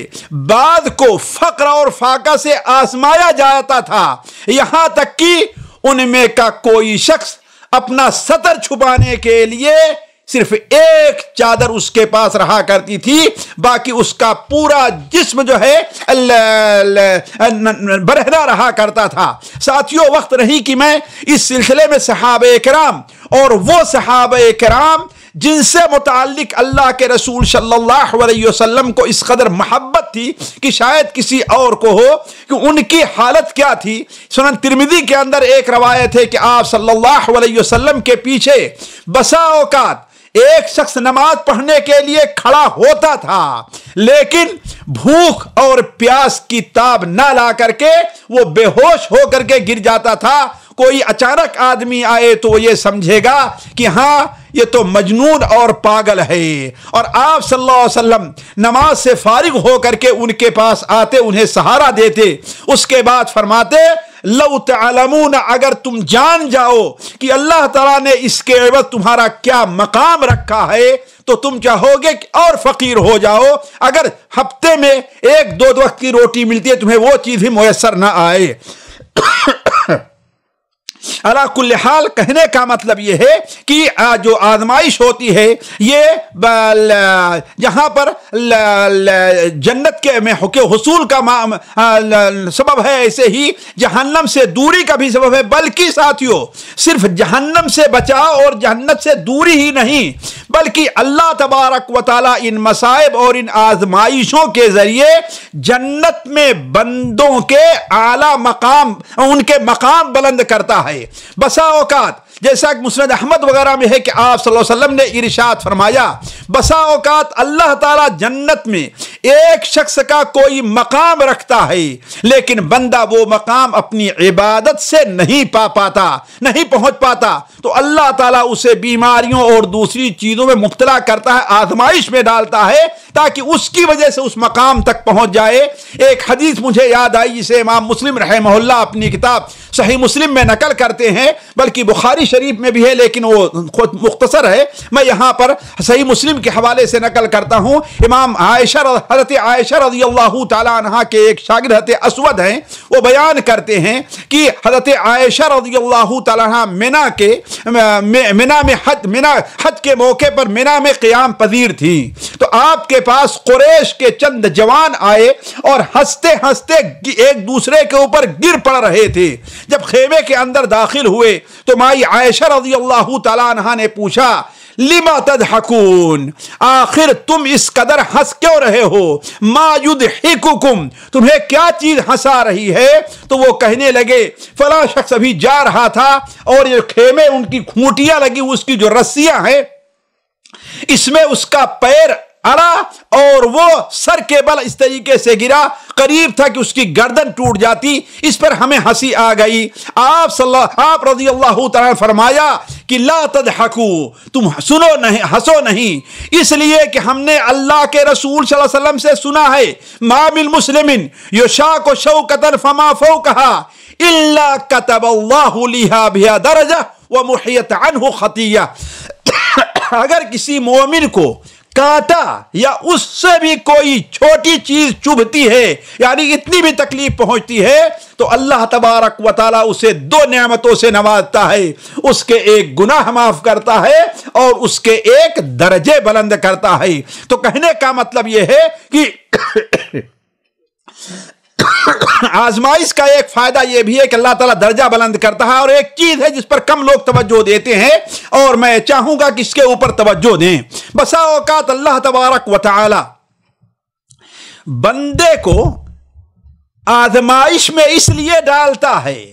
بعض کو فقر اور فاقہ سے آزمایا جاتا تھا، یہاں تک کہ ان میں کا کوئی شخص اپنا سطر چھپانے کے لیے صرف ایک چادر اس کے پاس رہا کرتی تھی، باقی اس کا پورا جسم جو ہے برہنہ رہا کرتا تھا۔ ساتھیوں، وقت نہیں کہ میں اس سلسلے میں صحابہ کرام اور وہ صحابہ کرام جن سے متعلق اللہ کے رسول صلی اللہ علیہ وسلم کو اس قدر محبت تھی کہ شاید کسی اور کو ہو کہ ان کی حالت کیا تھی۔ سنن ترمذی کے اندر ایک روایت ہے کہ آپ صلی اللہ علیہ وسلم کے پیچھے بسا اوقات ایک شخص نماز پڑھنے کے لیے کھڑا ہوتا تھا، لیکن بھوک اور پیاس کی تاب نہ لا کر کے وہ بے ہوش ہو کر کے گر جاتا تھا۔ کوئی اچانک آدمی آئے تو وہ یہ سمجھے گا کہ ہاں یہ تو مجنون اور پاگل ہے، اور آپ صلی اللہ علیہ وسلم نماز سے فارغ ہو کر کے ان کے پاس آتے، انہیں سہارا دیتے، اس کے بعد فرماتے لو تعلمون، اگر تم جان جاؤ کہ اللہ تعالیٰ نے اس کے عوض تمہارا کیا مقام رکھا ہے تو تم چاہو گے کہ اور فقیر ہو جاؤ۔ اگر ہفتے میں ایک دو وقت کی روٹی ملتی ہے تمہیں وہ چیز ہی میسر نہ آئے۔ علی کل حال کہنے کا مطلب یہ ہے کہ جو آزمائش ہوتی ہے یہ جہاں پر جنت کے حصول کا سبب ہے، ایسے ہی جہنم سے دوری کا بھی سبب ہے، بلکہ ساتھیوں صرف جہنم سے بچاؤ اور جہنت سے دوری ہی نہیں بلکہ اللہ تبارک و تعالیٰ ان مصائب اور ان آزمائشوں کے ذریعے جنت میں بندوں کے اعلیٰ مقام، ان کے مقام بلند کرتا ہے۔ بسا اوقات جیسا کہ مسند احمد وغیرہ میں ہے کہ آپ صلی اللہ علیہ وسلم نے ارشاد فرمایا بسا اوقات اللہ تعالیٰ جنت میں ایک شخص کا کوئی مقام رکھتا ہے، لیکن بندہ وہ مقام اپنی عبادت سے نہیں پہنچ پاتا تو اللہ تعالیٰ اسے بیماریوں اور دوسری چیزوں میں مبتلا کرتا ہے، آزمائش میں ڈالتا ہے تاکہ اس کی وجہ سے اس مقام تک پہنچ جائے۔ ایک حدیث مجھے یاد آئی جسے امام مسلم رحمہ اللہ اپنی کتاب صحیح مسلم میں نقل کرتے ہیں، بلکہ بخاری شریف میں بھی ہے لیکن وہ خود مختصر ہے، میں یہاں پر صحیح مسلم کے حوالے سے نقل کرتا ہوں۔ امام حضرت عائشہ رضی اللہ تعالی عنہا کے ایک شاگرد حضرت اسود ہیں، وہ بیان کرتے ہیں کہ حضرت عائشہ رضی اللہ تعالی عنہا منا حج کے موقع پر منا میں قیام پذیر تھی، تو آپ کے پاس قریش کے چند جوان آئے اور ہنستے ہنستے ایک دوسرے کے اوپر گر پڑ رہے تھے۔ جب خیمے کے اندر داخل ہوئے تو مائی عائشہ رضی اللہ تعالی عنہا نے پوچھا لما تضحکون، آخر تم اس قدر ہنس کیوں رہے ہو؟ ما یضحککم، تمہیں کیا چیز ہنسا رہی ہے؟ تو وہ کہنے لگے فلاں شخص ابھی جا رہا تھا اور یہ خیمے ان کی کھوٹیاں لگی، اس کی جو رسیاں ہیں اس میں اس کا پیر اڑا اور وہ سر کے بل اس طریقے سے گرا، قریب تھا کہ اس کی گردن ٹوٹ جاتی، اس پر ہمیں ہنسی آ گئی۔ آپ رضی اللہ تعالیٰ فرمایا کہ لا تضحکو، تم ہنسو نہیں، اس لیے کہ ہم نے اللہ کے رسول صلی اللہ علیہ وسلم سے سنا ہے ما من مسلم یشاق شوکۃ فما فوقها الا كتب الله لها بها درجہ ومحیت عنہ خطیہ، اگر کسی مومن کو کانٹا یا اس سے بھی کوئی چھوٹی چیز چبھتی ہے، یعنی اتنی بھی تکلیف پہنچتی ہے، تو اللہ تبارک و تعالیٰ اسے دو نعمتوں سے نوازتا ہے، اس کے ایک گناہ معاف کرتا ہے اور اس کے ایک درجے بلند کرتا ہے۔ تو کہنے کا مطلب یہ ہے کہ آزمائش کا ایک فائدہ یہ بھی ہے کہ اللہ تعالیٰ درجہ بلند کرتا ہے، اور ایک چیز ہے جس پر کم لوگ توجہ دیتے ہیں، اور میں چاہوں گا کہ اس کے اوپر توجہ دیں۔ بسا اوقات اللہ تبارک و تعالی بندے کو آزمائش میں اس لیے ڈالتا ہے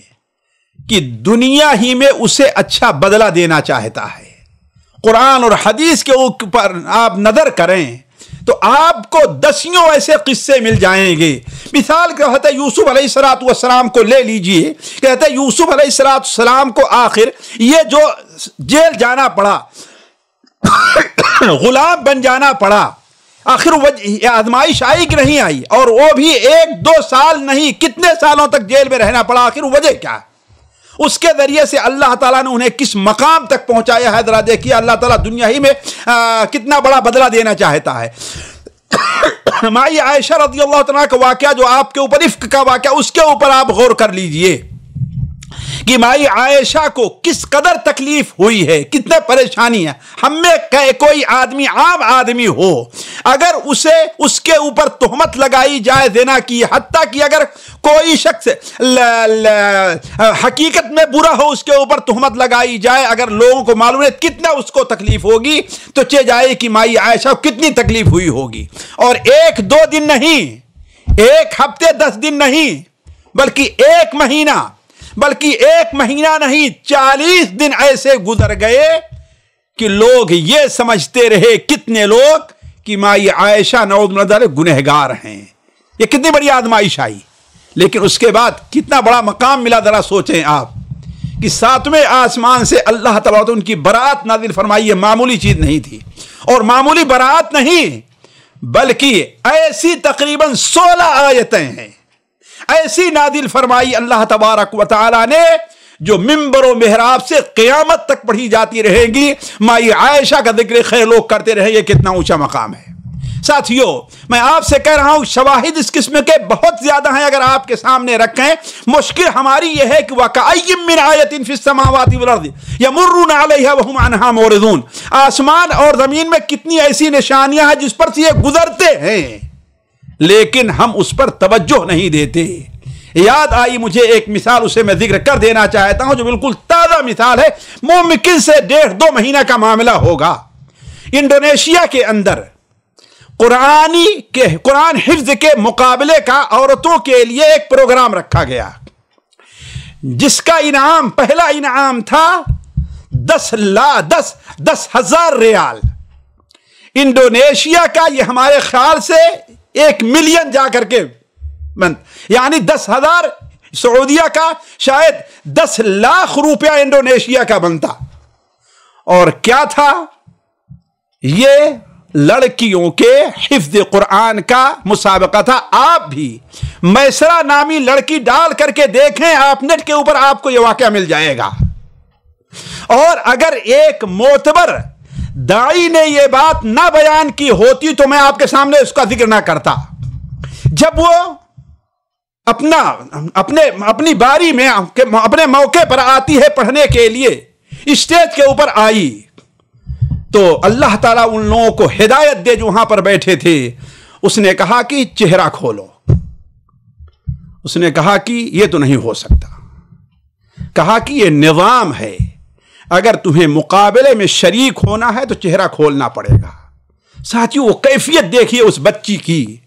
کہ دنیا ہی میں اسے اچھا بدلہ دینا چاہتا ہے۔ قرآن اور حدیث کے اوپر آپ نظر کریں تو آپ کو دسیوں ایسے قصے مل جائیں گے۔ مثال کہتے ہیں یوسف علیہ السلام کو لے لیجئے، کہتے ہیں یوسف علیہ السلام کو آخر یہ جو جیل جانا پڑا، غلام بن جانا پڑا، آخر آزمائش آئی کہ نہیں آئی؟ اور وہ بھی 1-2 سال نہیں، کتنے سالوں تک جیل میں رہنا پڑا؟ آخر وجہ کیا؟ اس کے ذریعے سے اللہ تعالیٰ نے انہیں کس مقام تک پہنچایا ہے، ذرا دیکھیے اللہ تعالیٰ دنیا ہی میں کتنا بڑا بدلہ دینا چاہتا ہے۔ مائی عائشہ رضی اللہ تعالیٰ کا واقعہ جو آپ کے اوپر افک کا واقعہ، اس کے اوپر آپ غور کر لیجئے کہ مائی عائشہ کو کس قدر تکلیف ہوئی ہے، کتنے پریشانی ہے۔ ہم میں کوئی آدمی، عام آدمی ہو، اگر اسے اس کے اوپر تہمت لگائی جائے زنا کی، حتیٰ کہ اگر کوئی شخص حقیقت میں برا ہو اس کے اوپر تہمت لگائی جائے، اگر لوگوں کو معلوم ہے کتنا اس کو تکلیف ہوگی، تو چہ جائے کہ مائی عائشہ کو کتنی تکلیف ہوئی ہوگی۔ اور 1-2 دن نہیں، 1 ہفتے 10 دن نہیں، بلکہ 1 مہینہ، بلکہ 1 مہینہ نہیں، 40 دن ایسے گزر گئے کہ لوگ یہ سمجھتے رہے، کتنے لوگ، کہ مائی عائشہ نعوذ باللہ گنہگار ہیں۔ یہ کتنی بڑی آزمائش آئی، لیکن اس کے بعد کتنا بڑا مقام ملا، ذرا سوچیں آپ کہ 7ویں آسمان سے اللہ تعالیٰ ان کی برات نازل فرمائی۔ یہ معمولی چیز نہیں تھی، اور معمولی برات نہیں، بلکہ ایسی تقریباً 16 آیتیں ہیں ایسی نازل فرمائی اللہ تبارک و تعالی نے، جو منبر و محراب سے قیامت تک پڑھی جاتی رہے گی۔ مائی عائشہ کا ذکر خیر لوگ کرتے رہے، یہ کتنا اونچا مقام ہے۔ ساتھیو، میں آپ سے کہہ رہا ہوں شواہد اس قسم کے بہت زیادہ ہیں، اگر آپ کے سامنے رکھیں۔ مشکل ہماری یہ ہے کہ وَكَأَيٍّ مِّنْ آیَةٍ فِي السَّمَاوَاتِ وَالْأَرْضِ يَمُرُّونَ عَلَيْهَا وَهُمْ عَنْهَا مُعْرِضُونَ۔ آسمان اور زمین میں کتنی ایسی نشانیاں ہیں جس پر سے یہ گزرتے ہیں، لیکن ہم اس پر توجہ نہیں دیتے۔ یاد آئی مجھے ایک مثال، اسے میں ذکر کر دینا چاہتا ہوں، جو بالکل تازہ مثال ہے، ممکن سے 1.5-2 مہینہ کا معاملہ ہوگا۔ انڈونیشیا کے اندر قرآن حفظ کے مقابلے کا عورتوں کے لیے ایک پروگرام رکھا گیا، جس کا انعام، پہلا انعام تھا 10,000 ریال۔ انڈونیشیا کا یہ ہمارے خیال سے 1 ملین جا کر کے یعنی 10,000 سعودیہ کا شاید 10 لاکھ روپیہ انڈونیشیا کا بنتا۔ اور کیا تھا یہ؟ لڑکیوں کے حفظ قرآن کا مسابقہ تھا۔ آپ بھی میسرہ نامی لڑکی ڈال کر کے دیکھیں، آپ نیٹ کے اوپر آپ کو یہ واقعہ مل جائے گا۔ اور اگر ایک معتبر داعی نے یہ بات نہ بیان کی ہوتی تو میں آپ کے سامنے اس کا ذکر نہ کرتا۔ جب وہ اپنی باری میں اپنے موقع پر آتی ہے پڑھنے کے لیے، اسٹیج کے اوپر آئی، تو اللہ تعالیٰ ان لوگوں کو ہدایت دے جو وہاں پر بیٹھے تھے۔ اس نے کہا کہ چہرہ کھولو۔ اس نے کہا کہ یہ تو نہیں ہو سکتا، کہا کہ یہ نظام ہے، اگر تمہیں مقابلے میں شریک ہونا ہے تو چہرہ کھولنا پڑے گا۔ ساتھیو، وہ کیفیت دیکھیے اس بچی کی،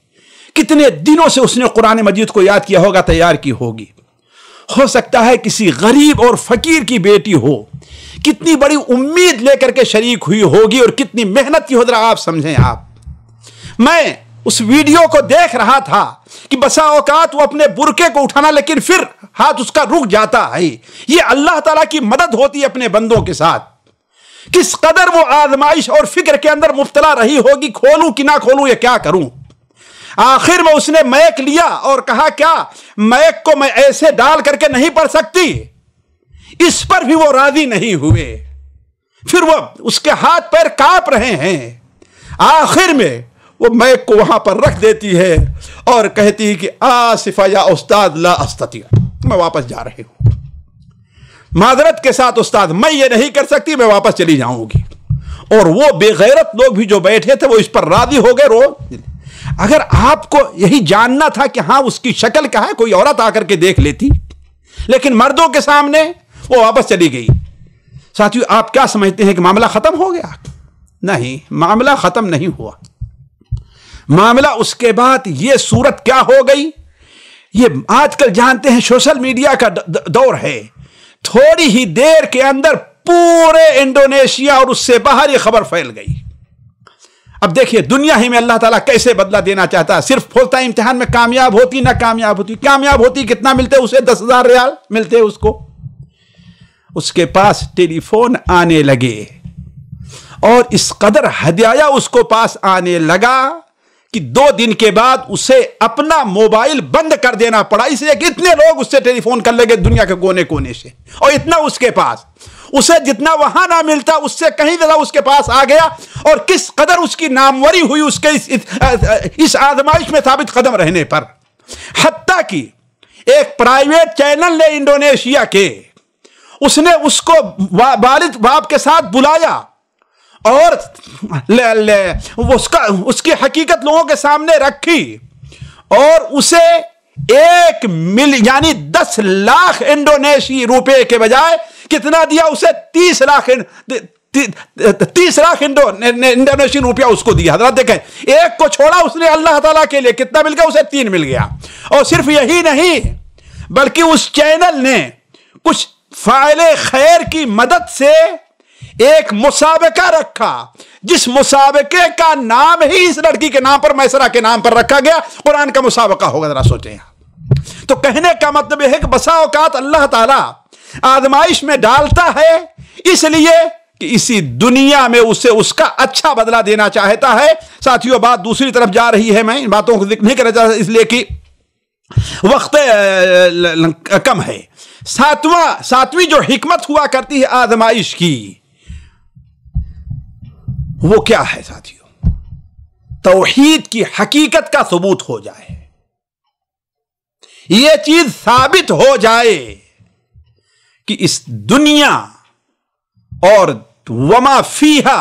کتنے دنوں سے اس نے قرآن مجید کو یاد کیا ہوگا، تیار کی ہوگی۔ ہو سکتا ہے کسی غریب اور فقیر کی بیٹی ہو، کتنی بڑی امید لے کر کے شریک ہوئی ہوگی، اور کتنی محنت کی ہو، ذرا آپ سمجھیں۔ میں اس ویڈیو کو دیکھ رہا تھا کہ بسا اوقات وہ اپنے برقعے کو اٹھانا، لیکن پھر ہاتھ اس کا رک جاتا ہے۔ یہ اللہ تعالیٰ کی مدد ہوتی ہے اپنے بندوں کے ساتھ۔ کس قدر وہ آزمائش اور فکر کے اندر مبتلا رہی ہوگی، کھولوں کہ نہ کھولوں، یہ کیا کروں۔ آخر میں اس نے مائک لیا اور کہا کیا مائک کو میں ایسے ڈال کر کے نہیں پڑھ سکتی؟ اس پر بھی وہ راضی نہیں ہوئے، پھر وہ اس کے ہاتھ پیر کانپ رہے ہیں۔ آخر میں وہ مائک کو وہاں پر رکھ دیتی ہے اور کہتی کہ آصفہ یا استاد لا استطیع، میں واپس جا رہی ہوں، معذرت کے ساتھ استاد میں یہ نہیں کر سکتی، میں واپس چلی جاؤں گی۔ اور وہ بے غیرت لوگ بھی جو بیٹھے تھے وہ اس پر راضی ہو گئے۔ اگر آپ کو یہی جاننا تھا کہ ہاں اس کی شکل کیا ہے، کوئی عورت آ کر کے دیکھ لیتی، لیکن مردوں کے سامنے وہ واپس چلی گئی۔ ساتھیو، آپ کیا سمجھتے ہیں کہ معاملہ ختم ہو گیا؟ نہیں، معاملہ ختم نہیں ہوا۔ معاملہ اس کے بعد یہ صورت کیا ہو گئی؟ یہ آج کل جانتے ہیں سوشل میڈیا کا دور ہے، تھوڑی ہی دیر کے اندر پورے انڈونیشیا اور اس سے باہر یہ خبر پھیل گئی۔ اب دیکھیے دنیا ہی میں اللہ تعالیٰ کیسے بدلہ دینا چاہتا ہے۔ صرف ہوتا امتحان میں کامیاب ہوتی نہ کامیاب ہوتی، کامیاب ہوتی کتنا ملتے اسے؟ 10,000 ریال ملتے اس کو۔ اس کے پاس ٹیلی فون آنے لگے اور اس قدر ہدیہ اس کو پاس آنے لگا کہ 2 دن کے بعد اسے اپنا موبائل بند کر دینا پڑا، اس لیے کہ اتنے لوگ اس سے ٹیلی فون کر لگے دنیا کے کونے کونے سے، اور اتنا اس کے پاس، اسے جتنا وہاں نہ ملتا اس سے کہیں زیادہ اس کے پاس آ گیا۔ اور کس قدر اس کی ناموری ہوئی اس کے اس آزمائش میں ثابت قدم رہنے پر، حتیٰ کہ ایک پرائیویٹ چینل نے انڈونیشیا کے، اس نے اس کو والد باپ کے ساتھ بلایا اور اس کی حقیقت لوگوں کے سامنے رکھی، اور اسے 1 ملین یعنی 10 لاکھ انڈونیشی روپے کے بجائے کتنا دیا اسے؟ 30 لاکھ انڈونیشین روپیہ اس کو دیا۔ حضرات دیکھیں، ایک کو چھوڑا اس نے اللہ تعالیٰ کے لیے، کتنا مل گیا اسے؟ 3 مل گیا۔ اور صرف یہی نہیں بلکہ اس چینل نے کچھ فاعل خیر کی مدد سے ایک مسابقہ رکھا، جس مسابقے کا نام ہی اس لڑکی کے نام پر، میسرہ کے نام پر رکھا گیا، قرآن کا مسابقہ ہوگا۔ ذرا سوچیں۔ تو کہنے کا مطلب یہ ہے کہ بسا اوقات اللہ تعالیٰ آزمائش میں ڈالتا ہے اس لیے کہ اسی دنیا میں اسے اس کا اچھا بدلہ دینا چاہتا ہے۔ ساتھیوں، بات دوسری طرف جا رہی ہے، میں ان باتوں کو ذکر نہیں کرنا چاہتا اس لیے کہ وقت کم ہے۔ ساتویں جو حکمت ہوا کرتی ہے آزمائش کی، وہ کیا ہے ساتھیوں؟ توحید کی حقیقت کا ثبوت ہو جائے، یہ چیز ثابت ہو جائے کہ اس دنیا اور وما فیہا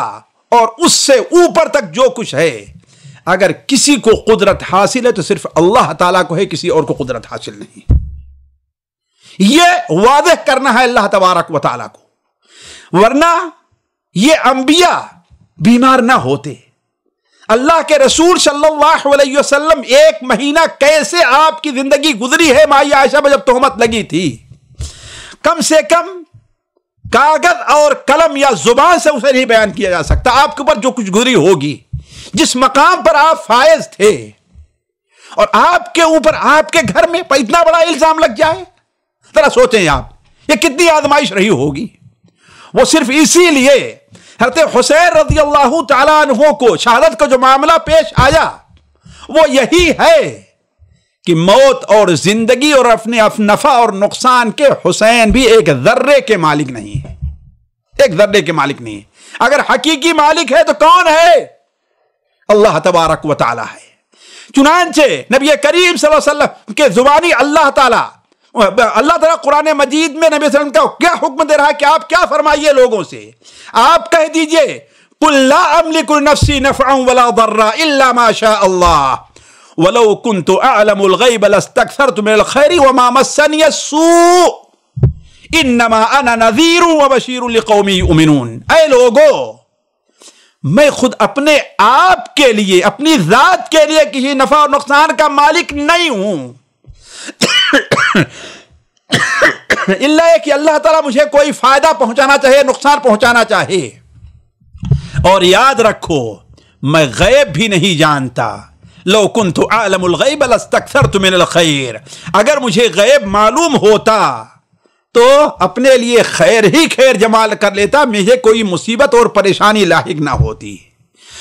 اور اس سے اوپر تک جو کچھ ہے، اگر کسی کو قدرت حاصل ہے تو صرف اللہ تعالیٰ کو ہے، کسی اور کو قدرت حاصل نہیں۔ یہ واضح کرنا ہے اللہ تبارک و تعالیٰ کو، ورنہ یہ انبیاء بیمار نہ ہوتے۔ اللہ کے رسول صلی اللہ علیہ وسلم 1 مہینہ کیسے آپ کی زندگی گزری ہے مائی عائشہ پر جب تہمت لگی تھی، کم سے کم کاغذ اور قلم یا زبان سے اسے نہیں بیان کیا جا سکتا۔ آپ کے اوپر جو کچھ گزری ہوگی، جس مقام پر آپ فائز تھے، اور آپ کے اوپر آپ کے گھر میں اتنا بڑا الزام لگ جائے، ذرا سوچیں آپ، یہ کتنی آزمائش رہی ہوگی۔ وہ صرف اسی لیے حضرت حسین رضی اللہ تعالیٰ عنہ کو شہادت کا جو معاملہ پیش آیا، وہ یہی ہے کہ موت اور زندگی اور اپنے نفع اور نقصان کے حسین بھی ایک ذرے کے مالک نہیں ہے، ایک ذرے کے مالک نہیں ہے۔ اگر حقیقی مالک ہے تو کون ہے؟ اللہ تبارک و تعالی ہے۔ چنانچہ نبی کریم صلی اللہ علیہ وسلم کے زبانی اللہ تعالیٰ قرآن مجید میں نبی صلی اللہ علیہ وسلم کا کیا حکم دے رہا ہے کہ آپ کیا فرمائیے لوگوں سے؟ آپ کہہ دیجئے قُلْ لَا أَمْلِكُ لِنَفْسِي نَفْعًا وَلَا ضَرًّا إِلَّا مَا شَاءَ اللَّهُ وَلَوْ كُنْتُ أَعْلَمُ الْغَيْبَ لَاسْتَكْثَرْتُ مِنَ الْخَيْرِ وَمَا مَسَّنِيَ السُّوءُ إِنَّمَا أَنَا نَذِيرٌ وَبَشِيرٌ لِقَوْمٍ يُؤْمِنُونَ۔ اے لوگو، میں خود اپنے آپ کے لیے، اپنی ذات کے لیے کسی نفع اور نقصان کا مالک نہیں ہوں، اللہ کہ اللہ تعالیٰ مجھے کوئی فائدہ پہنچانا چاہے، نقصان پہنچانا چاہے۔ اور یاد رکھو، میں غیب بھی نہیں جانتا۔ لو کنت اعلم الغیب لاستکثرت من الخیر، اگر مجھے غیب معلوم ہوتا تو اپنے لیے خیر ہی خیر جمع کر لیتا، مجھے کوئی مصیبت اور پریشانی لاحق نہ ہوتی۔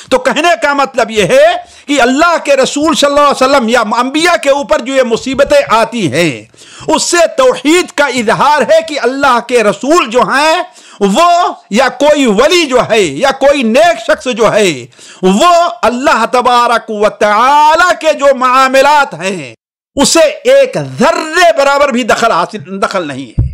تو کہنے کا مطلب یہ ہے کہ اللہ کے رسول صلی اللہ علیہ وسلم یا انبیاء کے اوپر جو یہ مصیبتیں آتی ہیں، اس سے توحید کا اظہار ہے کہ اللہ کے رسول جو ہیں وہ، یا کوئی ولی جو ہے، یا کوئی نیک شخص جو ہے، وہ اللہ تبارک و تعالی کے جو معاملات ہیں اسے ایک ذرے برابر بھی دخل نہیں ہے۔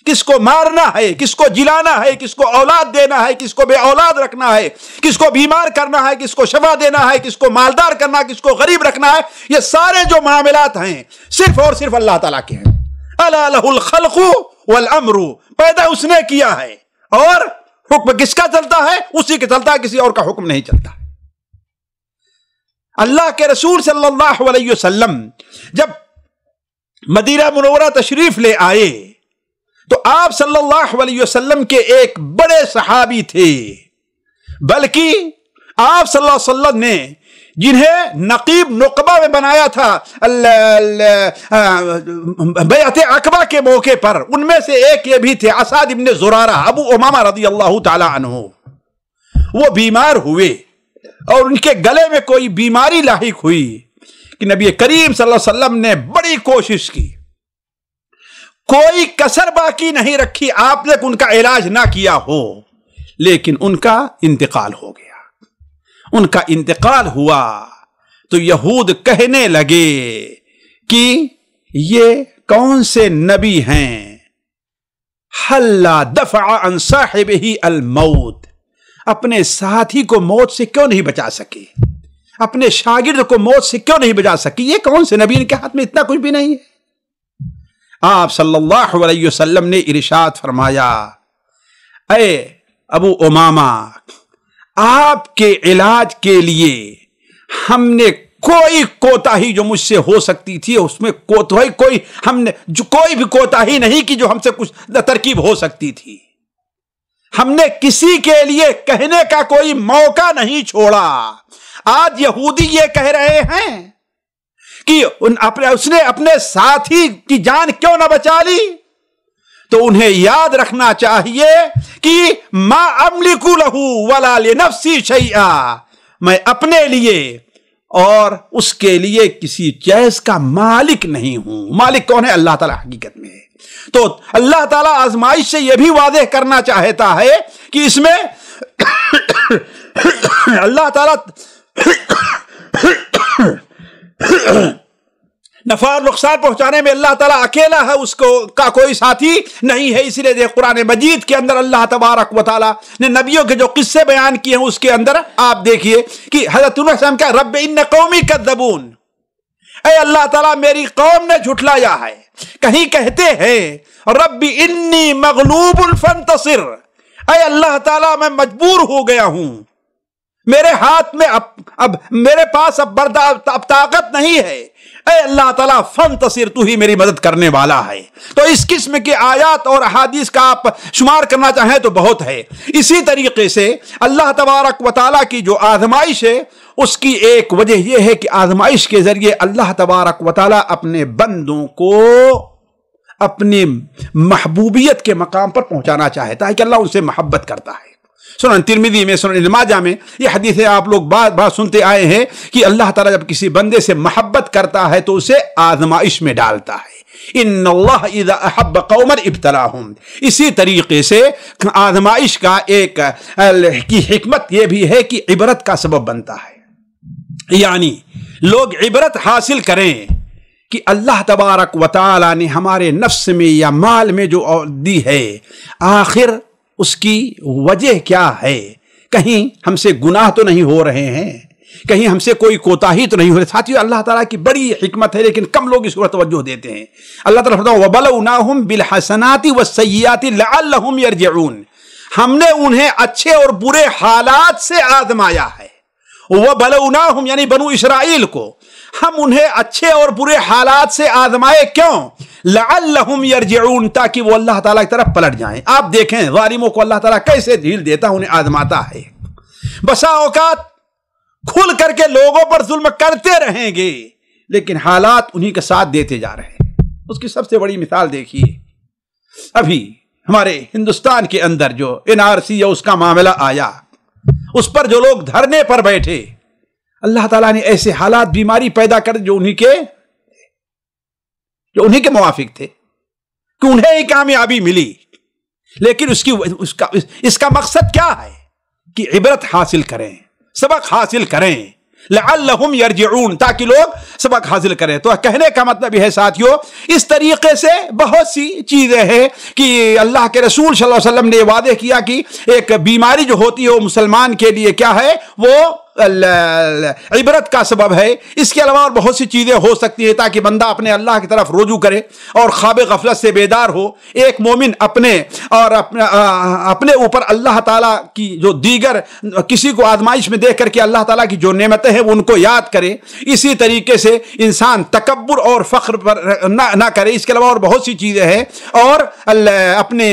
کس کو مارنا ہے، کس کو جلانا ہے، کس کو اولاد دینا ہے، کس کو بے اولاد رکھنا ہے، کس کو بیمار کرنا ہے، کس کو شفا دینا ہے، کس کو مالدار کرنا ہے، کس کو غریب رکھنا ہے، یہ سارے جو معاملات ہیں صرف اور صرف اللہ تعالیٰ کے ہیں۔ الا لہ الخلق والامر، پیدا اس نے کیا ہے اور حکم کس کا چلتا ہے؟ اسی کے چلتا ہے، کسی اور کا حکم نہیں چلتا۔ اللہ کے رسول صلی اللہ علیہ وسلم جب مدینہ منورہ تشریف لے آئے تو آپ صلی اللہ علیہ وسلم کے ایک بڑے صحابی تھے، بلکہ آپ صلی اللہ علیہ وسلم نے جنہیں نقیب نقبہ میں بنایا تھا بیعت عقبہ کے موقع پر، ان میں سے ایک یہ بھی تھے اسعد ابن زرارہ، ابو امامہ رضی اللہ تعالی عنہ۔ وہ بیمار ہوئے اور ان کے گلے میں کوئی بیماری لاحق ہوئی کہ نبی کریم صلی اللہ علیہ وسلم نے بڑی کوشش کی، کوئی کسر باقی نہیں رکھی آپ نے ان کا علاج نہ کیا ہو، لیکن ان کا انتقال ہو گیا۔ ان کا انتقال ہوا تو یہود کہنے لگے کہ یہ کون سے نبی ہیں، حلا دفع عن صاحبہ الموت، اپنے ساتھی کو موت سے کیوں نہیں بچا سکے، اپنے شاگرد کو موت سے کیوں نہیں بچا سکے، یہ کون سے نبی، ان کے ہاتھ میں اتنا کچھ بھی نہیں ہے۔ آپ صلی اللہ علیہ وسلم نے ارشاد فرمایا، اے ابو امامہ، آپ کے علاج کے لیے ہم نے کوئی کوتاہی جو مجھ سے ہو سکتی تھی اس میں ہم نے کوئی بھی کوتاہی نہیں کی جو ہم سے کچھ ترکیب ہو سکتی تھی، ہم نے کسی کے لیے کہنے کا کوئی موقع نہیں چھوڑا۔ آج یہودی یہ کہہ رہے ہیں کہ اس نے اپنے ساتھی کی جان کیوں نہ بچا لی، تو انہیں یاد رکھنا چاہیے کہ ما املک لہ ولا لنفسی شیئا، میں اپنے لیے اور اس کے لیے کسی چیز کا مالک نہیں ہوں۔ مالک کون ہے؟ اللہ تعالیٰ حقیقت میں ہے۔ تو اللہ تعالیٰ آزمائش سے یہ بھی واضح کرنا چاہتا ہے کہ اس میں اللہ تعالیٰ نفع اور نقصان پہنچانے میں اللہ تعالیٰ اکیلا ہے، اس کو کا کوئی ساتھی نہیں ہے۔ اسی لیے قرآن مجید کے اندر اللہ تبارک و تعالیٰ نے نبیوں کے جو قصے بیان کیے ہیں اس کے اندر آپ دیکھیے کہ حضرت نوح علیہ السلام کہا رب ان قومی کذبون، اے اللہ تعالیٰ میری قوم نے جھٹلایا ہے۔ کہیں کہتے ہیں رب انی مغلوب فانتصر، اے اللہ تعالیٰ میں مجبور ہو گیا ہوں، میرے ہاتھ میں اب میرے پاس اب طاقت نہیں ہے، اے اللہ تعالیٰ فانتصر، تو ہی میری مدد کرنے والا ہے۔ تو اس قسم کی آیات اور احادیث کا آپ شمار کرنا چاہیں تو بہت ہے۔ اسی طریقے سے اللہ تبارک و تعالیٰ کی جو آزمائش ہے اس کی ایک وجہ یہ ہے کہ آزمائش کے ذریعے اللہ تبارک و تعالیٰ اپنے بندوں کو اپنی محبوبیت کے مقام پر پہنچانا چاہتا ہے کہ اللہ ان سے محبت کرتا ہے۔ سنن ترمذی میں، سنن ابن ماجہ میں یہ حدیثیں آپ لوگ بات سنتے آئے ہیں کہ اللہ تعالیٰ جب کسی بندے سے محبت کرتا ہے تو اسے آزمائش میں ڈالتا ہے۔ ان اللہ اذا احب قوما ابتلاہم۔ اسی طریقے سے آزمائش کا ایک کی حکمت یہ بھی ہے کہ عبرت کا سبب بنتا ہے، یعنی لوگ عبرت حاصل کریں کہ اللہ تبارک و تعالیٰ نے ہمارے نفس میں یا مال میں جو دی ہے آخر اس کی وجہ کیا ہے، کہیں ہم سے گناہ تو نہیں ہو رہے ہیں، کہیں ہم سے کوئی کوتاہی تو نہیں ہو رہی۔ ساتھیو اللہ تعالیٰ کی بڑی حکمت ہے لیکن کم لوگ اس پر توجہ دیتے ہیں۔ اللہ تعالیٰ فرماتا ہے وَبَلَوْنَاهُمْ بِالْحَسَنَاتِ وَالسَّيِّئَاتِ لَعَلَّهُمْ يَرْجِعُونَ، ہم نے انہیں اچھے اور برے حالات سے آزمایا ہے۔ وَبَلَوْنَاهُمْ یعنی بنو اسرائیل کو ہم انہیں اچھے اور برے حالات سے آزمائے، کیوں؟ لعلہم یرجعون، تاکہ وہ اللہ تعالیٰ کی طرف پلٹ جائیں۔ آپ دیکھیں ظالموں کو اللہ تعالیٰ کیسے ڈھیل دیتا ہے، انہیں آزماتا ہے۔ بسا اوقات کھل کر کے لوگوں پر ظلم کرتے رہیں گے لیکن حالات انہی کے ساتھ دیتے جا رہے ہیں۔ اس کی سب سے بڑی مثال دیکھیے، ابھی ہمارے ہندوستان کے اندر جو NRC یا اس کا معاملہ آیا، اس پر جو لوگ دھرنے پر بیٹھے، اللہ تعالیٰ نے ایسے حالات بیماری پیدا کر جو انہی کے موافق تھے کہ انہیں ہی کامیابی ملی، لیکن اس کا مقصد کیا ہے کہ عبرت حاصل کریں، سبق حاصل کریں۔ لعلہم یرجعون، تاکہ لوگ سبق حاصل کریں۔ تو کہنے کا مطلب یہ ہے ساتھیو، اس طریقے سے بہت سی چیزیں ہیں کہ اللہ کے رسول صلی اللہ علیہ وسلم نے وعدے کیا کہ ایک بیماری جو ہوتی ہے وہ مسلمان کے لیے کیا ہے، وہ عبرت کا سبب ہے۔ اس کے علاوہ اور بہت سی چیزیں ہو سکتی ہیں تاکہ بندہ اپنے اللہ کی طرف رجوع کرے اور خواب غفلت سے بیدار ہو۔ ایک مومن اپنے اوپر اللہ تعالیٰ کی جو دیگر کسی کو آزمائش میں دیکھ کر کے اللہ تعالیٰ کی جو نعمتیں ہیں ان کو یاد کرے۔ اسی طریقے سے انسان تکبر اور فخر پر نہ کرے۔ اس کے علاوہ اور بہت سی چیزیں ہیں، اور اپنے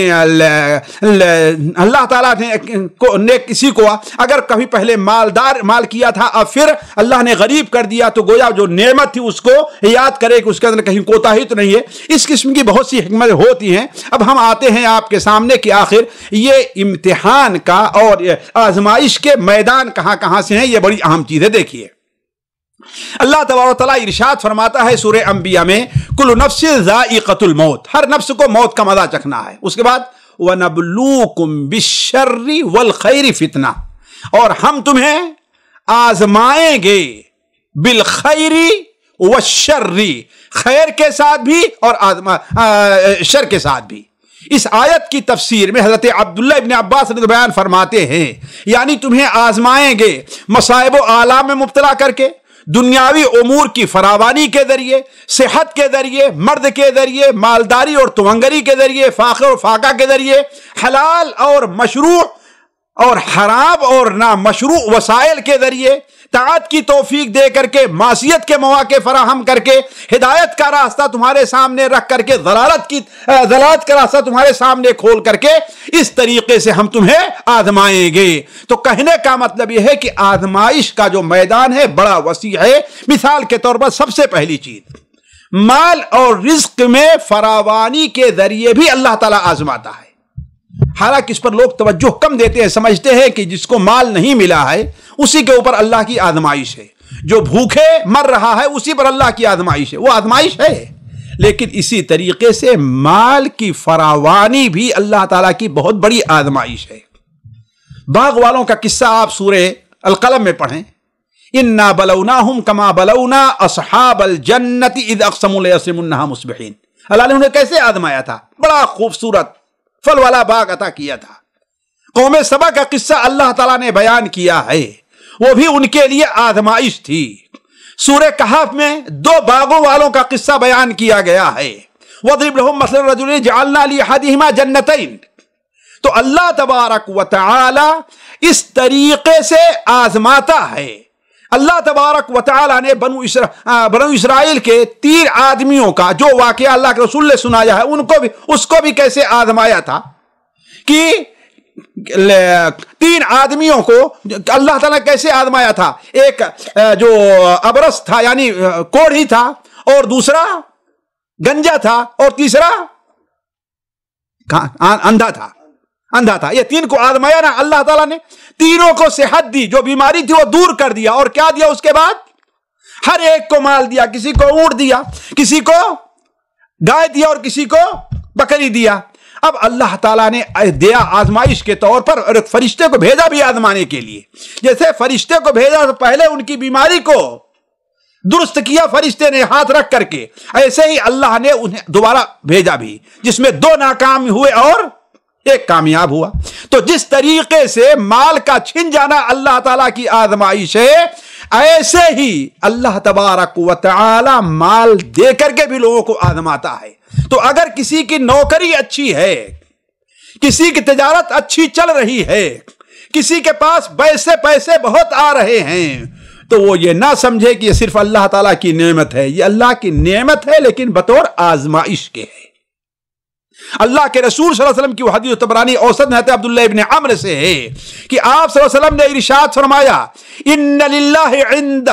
اللہ تعالیٰ نے کسی کو اگر کبھی پہلے مال کیا تھا اب پھر اللہ نے غریب کر دیا تو گویا جو نعمت تھی اس کو یاد کرے کہ اس کے اندر کہیں کوتاہی تو نہیں ہے۔ اس قسم کی بہت سی حکمتیں ہوتی ہیں۔ اب ہم آتے ہیں آپ کے سامنے کہ آخر یہ امتحان کا اور آزمائش کے میدان کہاں کہاں سے ہیں، یہ بڑی اہم چیز ہے۔ دیکھیے اللہ تبارک و تعالیٰ ارشاد فرماتا ہے سورہ انبیاء میں، کل نفس ذائقۃ الموت، ہر نفس کو موت کا مزہ چکھنا ہے۔ اس کے بعد وَنَبْلُوكُمْ بِالشَّرِّ وَالْخَيْرِ فِتْنَةً، اور ہم تمہیں آزمائیں گے بالخیر والشر، خیر کے ساتھ بھی اور شر کے ساتھ بھی۔ اس آیت کی تفسیر میں حضرت عبداللہ ابن عباس رضی اللہ عنہ بیان فرماتے ہیں، یعنی تمہیں آزمائیں گے مصائب و آلام میں مبتلا کر کے، دنیاوی امور کی فراوانی کے ذریعے، صحت کے ذریعے، مرد کے ذریعے، مالداری اور تونگری کے ذریعے، فاقہ اور فاقہ کے ذریعے، حلال اور مشروع اور حرام اور نامشروع وسائل کے ذریعے، طاعت کی توفیق دے کر کے، معصیت کے مواقع فراہم کر کے، ہدایت کا راستہ تمہارے سامنے رکھ کر کے، ضلالت کا راستہ تمہارے سامنے کھول کر کے، اس طریقے سے ہم تمہیں آزمائیں گے۔ تو کہنے کا مطلب یہ ہے کہ آزمائش کا جو میدان ہے بڑا وسیع ہے۔ مثال کے طور پر سب سے پہلی چیز، مال اور رزق میں فراوانی کے ذریعے بھی اللہ تعالیٰ آزماتا ہے۔ حالانکہ اس پر لوگ توجہ کم دیتے ہیں، سمجھتے ہیں کہ جس کو مال نہیں ملا ہے اسی کے اوپر اللہ کی آزمائش ہے، جو بھوکے مر رہا ہے اسی پر اللہ کی آزمائش ہے۔ وہ آزمائش ہے، لیکن اسی طریقے سے مال کی فراوانی بھی اللہ تعالیٰ کی بہت بڑی آزمائش ہے۔ باغ والوں کا قصہ آپ سورہ القلم میں پڑھیں، اِنَّا بَلَوْنَاهُمْ كَمَا بَلَوْنَا أَصْحَابَ الْجَنَّةِ إِذْ أَقْسَمُوا لَيَصْرِمُنَّهَا مُصْبِحِينَ، اللہ نے انہیں کیسے آزمایا تھا، بڑا خوبصورت پھل والا باغ عطا کیا تھا۔ قوم سبا کا قصہ اللہ تعالیٰ نے بیان کیا ہے، وہ بھی ان کے لیے آزمائش تھی۔ سورہ کہف میں دو باغوں والوں کا قصہ بیان کیا گیا ہے، وَاضْرِبْ لَهُم مَثَلَ الرَّجُلَيْنِ جَعَلْنَا لِأَحَدِهِمَا جَنَّتَيْنِ۔ تو اللہ تبارک و تعالی اس طریقے سے آزماتا ہے۔ اللہ تبارک و تعالی نے بنو اسرائیل کے 3 آدمیوں کا جو واقعہ اللہ کے رسول نے سنایا ہے اس کو بھی کیسے آزمایا تھا کہ 3 آدمیوں کو اللہ تعالیٰ کیسے آزمایا تھا۔ ایک جو ابرص تھا یعنی کوڑھی تھا، اور دوسرا گنجا تھا، اور تیسرا اندھا تھا۔ یہ 3 کو آزمایا نا اللہ تعالیٰ نے، تینوں کو صحت دی، جو بیماری تھی وہ دور کر دیا، اور کیا دیا اس کے بعد؟ ہر ایک کو مال دیا، کسی کو اونٹ دیا، کسی کو گائے دیا، اور کسی کو بکری دیا۔ اب اللہ تعالیٰ نے دیا آزمائش کے طور پر، اور ایک فرشتے کو بھیجا بھی آزمانے کے لیے۔ جیسے فرشتے کو بھیجا تو پہلے ان کی بیماری کو درست کیا فرشتے نے ہاتھ رکھ کر کے، ایسے ہی اللہ نے انہیں دوبارہ بھیجا بھی، جس میں 2 ناکام ہوئے اور 1 کامیاب ہوا۔ تو جس طریقے سے مال کا چھن جانا اللہ تعالیٰ کی آزمائش ہے، ایسے ہی اللہ تبارک و تعالی مال دے کر کے بھی لوگوں کو آزماتا ہے۔ تو اگر کسی کی نوکری اچھی ہے، کسی کی تجارت اچھی چل رہی ہے، کسی کے پاس پیسے بہت آ رہے ہیں، تو وہ یہ نہ سمجھے کہ یہ صرف اللہ تعالیٰ کی نعمت ہے۔ یہ اللہ کی نعمت ہے لیکن بطور آزمائش کے ہے۔ اللہ کے رسول صلی اللہ علیہ وسلم کی وہ حدیث طبرانی اوسط حضرت عبداللہ ابن عمرو سے ہے کہ آپ صلی اللہ علیہ وسلم نے ارشاد فرمایا، ان للہ عند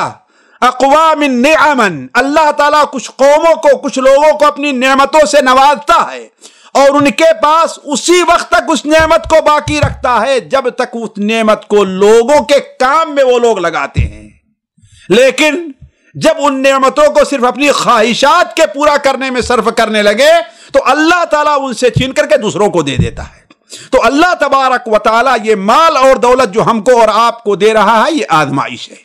اقوام نعما، اللہ تعالیٰ کچھ قوموں کو، کچھ لوگوں کو اپنی نعمتوں سے نوازتا ہے، اور ان کے پاس اسی وقت تک اس نعمت کو باقی رکھتا ہے جب تک اس نعمت کو لوگوں کے کام میں وہ لوگ لگاتے ہیں۔ لیکن جب ان نعمتوں کو صرف اپنی خواہشات کے پورا کرنے میں صرف کرنے لگے تو اللہ تعالیٰ ان سے چھین کر کے دوسروں کو دے دیتا ہے۔ تو اللہ تبارک و تعالیٰ یہ مال اور دولت جو ہم کو اور آپ کو دے رہا ہے، یہ آزمائش ہے۔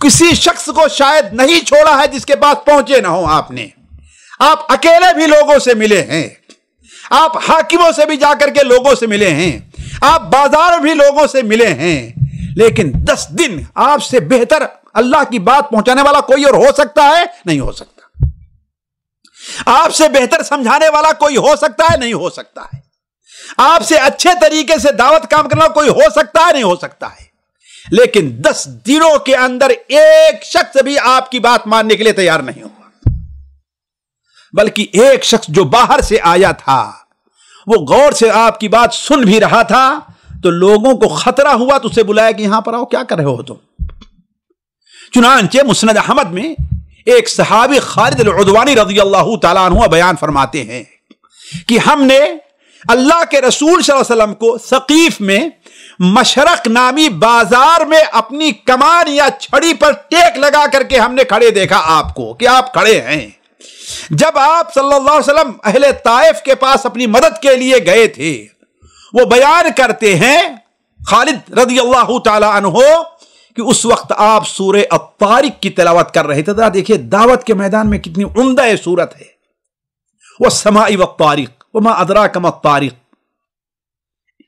کسی شخص کو شاید نہیں چھوڑا ہے جس کے پاس پہنچے نہ ہو آپ نے. آپ اکیلے بھی لوگوں سے ملے ہیں, آپ حاکموں سے بھی جا کر کے لوگوں سے ملے ہیں, آپ بازار بھی لوگوں سے ملے ہیں, لیکن 10 دن آپ سے بہتر اللہ کی بات پہنچانے والا کوئی اور ہو سکتا ہے؟ نہیں ہو سکتا. آپ سے بہتر سمجھانے والا کوئی ہو سکتا ہے؟ نہیں ہو سکتا ہے. آپ سے اچھے طریقے سے دعوت کام کرنا کوئی ہو سکتا ہے؟ نہیں ہو سکتا ہے. لیکن 10 دنوں کے اندر ایک شخص بھی آپ کی بات ماننے کے لیے تیار نہیں ہوا, بلکہ ایک شخص جو باہر سے آیا تھا وہ غور سے آپ کی بات سن بھی رہا تھا, تو لوگوں کو خطرہ ہوا تو اسے بلایا کہ یہاں پر آؤ, کیا کر رہے ہو تم. چنانچہ مسند احمد میں ایک صحابی خالد العدوانی رضی اللہ تعالیٰ عنہ بیان فرماتے ہیں کہ ہم نے اللہ کے رسول صلی اللہ علیہ وسلم کو ثقیف میں مشرق نامی بازار میں اپنی کمان یا چھڑی پر ٹیک لگا کر کے ہم نے کھڑے دیکھا آپ کو کہ آپ کھڑے ہیں. جب آپ صلی اللہ علیہ وسلم اہل طائف کے پاس اپنی مدد کے لیے گئے تھے, وہ بیان کرتے ہیں خالد رضی اللہ تعالی عنہ کہ اس وقت آپ سورہ الطارق کی تلاوت کر رہے تھے. ذرا دیکھیے دعوت کے میدان میں کتنی عمدہ صورت ہے. والسماء والطارق وما ادراک ما الطارق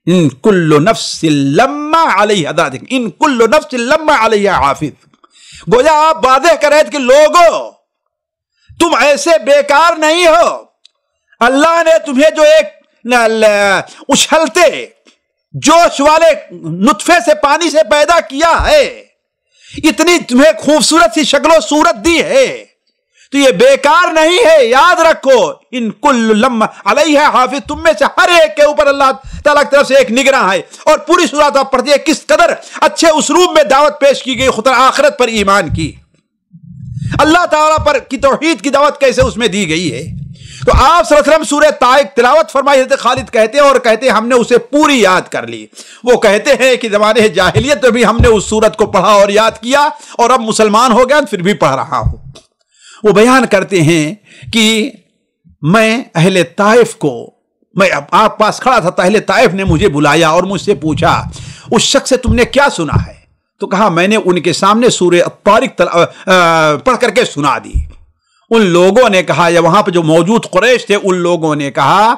ان کل نفس لما علیہا, ذرا دیکھیں, ان کل نفس لما علیہا حافظ. گویا آپ واضح کر رہے تھے کہ لوگوں تم ایسے بیکار نہیں ہو, اللہ نے تمہیں جو ایک اچھلتے جوش والے نطفے سے پانی سے پیدا کیا ہے, اتنی تمہیں خوبصورت سی شکل و صورت دی ہے, تو یہ بیکار نہیں ہے. یاد رکھو ان کل لمحہ علیہ حافظ, تم میں سے ہر ایک کے اوپر اللہ تعالیٰ کی طرف سے ایک نگراں ہے. اور پوری صورت آپ پڑھتے ہیں کس قدر اچھے اسلوب میں دعوت پیش کی گئی, خطر آخرت پر ایمان کی, اللہ تعالیٰ پر کی توحید کی دعوت کیسے اس میں دی گئی ہے. تو آپ صلی اللہ علیہ وسلم سورہ طارق تلاوت فرمائی حضرت خالد کہتے ہیں, اور کہتے ہیں ہم نے اسے پوری یاد کر لی. وہ کہتے ہیں کہ زمانے جاہلیت میں بھی ہم نے اس سورت کو پڑھا اور یاد کیا, اور اب مسلمان ہو گیا پھر بھی پڑھ رہا ہوں. وہ بیان کرتے ہیں کہ میں اہل طائف کو, میں آپ پاس کھڑا تھا, اہل طائف نے مجھے بلایا اور مجھ سے پوچھا اس شخص سے تم نے کیا سنا ہے. تو کہا میں نے ان کے سامنے سورہ الطارق پڑھ کر کے سنا دی. ان لوگوں نے کہا, یا وہاں پہ جو موجود قریش تھے ان لوگوں نے کہا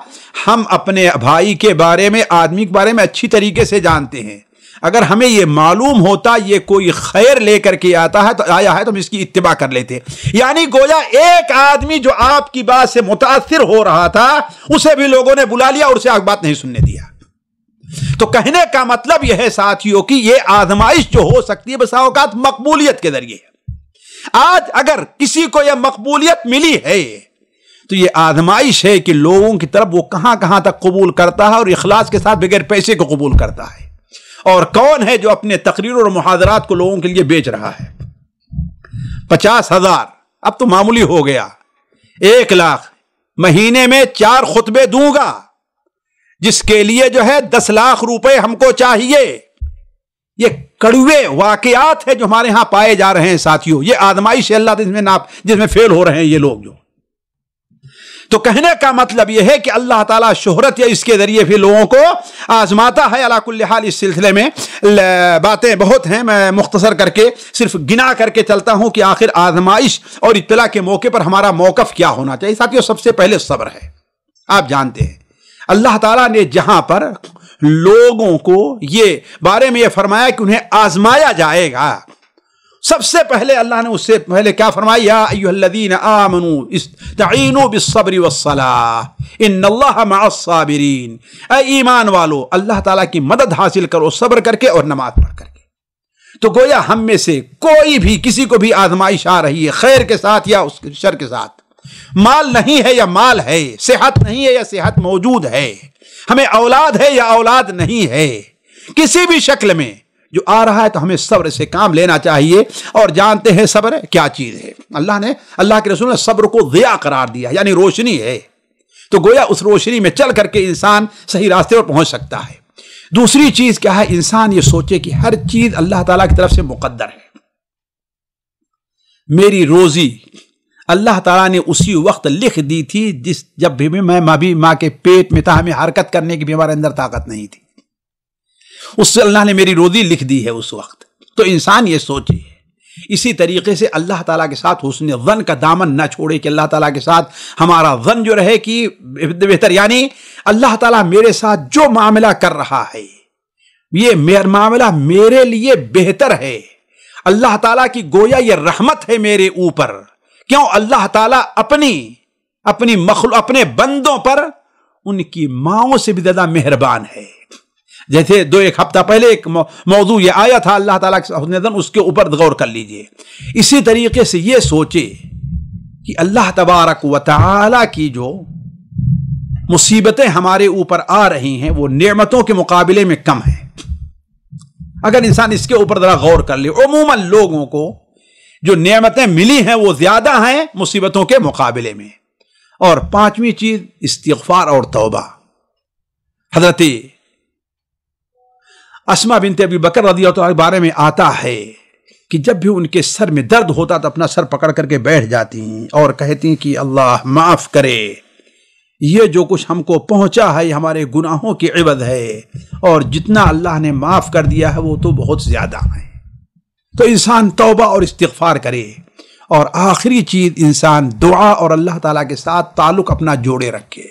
ہم اپنے بھائی کے بارے میں, آدمی کے بارے میں اچھی طریقے سے جانتے ہیں, اگر ہمیں یہ معلوم ہوتا یہ کوئی خیر لے کر کے آیا ہے تو ہم اس کی اتباع کر لیتے. یعنی گویا ایک آدمی جو آپ کی بات سے متاثر ہو رہا تھا اسے بھی لوگوں نے بلا لیا اور اسے آپ بات نہیں سننے دیا. تو کہنے کا مطلب یہ ہے ساتھیوں کہ یہ آزمائش جو ہو سکتی ہے بسا اوقات مقبولیت کے ذریعے. آج اگر کسی کو یہ مقبولیت ملی ہے تو یہ آزمائش ہے کہ لوگوں کی طرف وہ کہاں کہاں تک قبول کرتا ہے اور اخلاص کے ساتھ بغیر پیسے کو قبول کرتا ہے, اور کون ہے جو اپنے تقریر اور محاضرات کو لوگوں کے لیے بیچ رہا ہے. 50,000 اب تو معمولی ہو گیا, 1 لاکھ مہینے میں 4 خطبے دوں گا, جس کے لیے جو ہے 10 لاکھ روپے ہم کو چاہیے. یہ کڑوے واقعات ہے جو ہمارے ہاں پائے جا رہے ہیں ساتھیوں. یہ آزمائش ہے اللہ جس میں فیل ہو رہے ہیں یہ لوگ جو. تو کہنے کا مطلب یہ ہے کہ اللہ تعالیٰ شہرت یا اس کے ذریعے بھی لوگوں کو آزماتا ہے. علی کل حال اس سلسلے میں باتیں بہت ہیں, میں مختصر کر کے صرف گنا کر کے چلتا ہوں کہ آخر آزمائش اور ابتلا کے موقع پر ہمارا موقف کیا ہونا چاہیے. ساتھیوں سب سے پہلے صبر ہے. آپ جانتے ہیں اللہ تعالیٰ نے جہاں پر لوگوں کو یہ بارے میں یہ فرمایا کہ انہیں آزمایا جائے گا, سب سے پہلے اللہ نے اس سے پہلے کیا فرمایا, یا ایھا الذین آمنوا استعینوا بالصبر والصلاۃ ان اللہ مع الصابرین. اے ایمان والو اللہ تعالیٰ کی مدد حاصل کرو صبر کر کے اور نماز پڑھ کر کے. تو گویا ہم میں سے کوئی بھی کسی کو بھی آزمائش آ رہی ہے خیر کے ساتھ یا اس شر کے ساتھ, مال نہیں ہے یا مال ہے, صحت نہیں ہے یا صحت موجود ہے, ہمیں اولاد ہے یا اولاد نہیں ہے, کسی بھی شکل میں جو آ رہا ہے تو ہمیں صبر سے کام لینا چاہیے. اور جانتے ہیں صبر کیا چیز ہے. اللہ کے رسول نے صبر کو ضیاء قرار دیا, یعنی روشنی ہے. تو گویا اس روشنی میں چل کر کے انسان صحیح راستے پر پہنچ سکتا ہے. دوسری چیز کیا ہے, انسان یہ سوچے کہ ہر چیز اللہ تعالیٰ کی طرف سے مقدر ہے. میری روزی اللہ تعالیٰ نے اسی وقت لکھ دی تھی جب بھی میں ماں کے پیٹ میں تھا, ہمیں حرکت کرنے کی بھی ہمارے اندر طاقت نہیں تھی. اس سے اللہ نے میری روزی لکھ دی ہے اس وقت. تو انسان یہ سوچے اسی طریقے سے اللہ تعالیٰ کے ساتھ حسن ظن کا دامن نہ چھوڑے کہ اللہ تعالیٰ کے ساتھ ہمارا ظن جو رہے کہ بہتر، یعنی اللہ تعالیٰ میرے ساتھ جو معاملہ کر رہا ہے یہ معاملہ میرے لیے بہتر ہے، اللہ تعالیٰ کی گویا یہ رحمت ہے میرے اوپر۔ کیوں؟ اللہ تعالیٰ اپنی مخلوق، اپنے بندوں پر ان کی ماؤں سے بھی زیادہ مہربان ہے۔ جیسے ایک ہفتہ پہلے ایک موضوع یہ آیا تھا اللہ تعالیٰ کے حسن ظن، اس کے اوپر غور کر لیجئے۔ اسی طریقے سے یہ سوچے کہ اللہ تبارک و تعالیٰ کی جو مصیبتیں ہمارے اوپر آ رہی ہیں وہ نعمتوں کے مقابلے میں کم ہیں۔ اگر انسان اس کے اوپر ذرا غور کر لے، عموماً لوگوں کو جو نعمتیں ملی ہیں وہ زیادہ ہیں مصیبتوں کے مقابلے میں۔ اور پانچویں چیز استغفار اور توبہ۔ حضرت اسماء بنت ابی بکر رضی اللہ عنہ کے بارے میں آتا ہے کہ جب بھی ان کے سر میں درد ہوتا تو اپنا سر پکڑ کر کے بیٹھ جاتی ہیں اور کہتی ہیں کہ اللہ معاف کرے، یہ جو کچھ ہم کو پہنچا ہے یہ ہمارے گناہوں کی عوض ہے، اور جتنا اللہ نے معاف کر دیا ہے وہ تو بہت زیادہ ہے۔ تو انسان توبہ اور استغفار کرے۔ اور آخری چیز انسان دعا اور اللہ تعالیٰ کے ساتھ تعلق اپنا جوڑے رکھے۔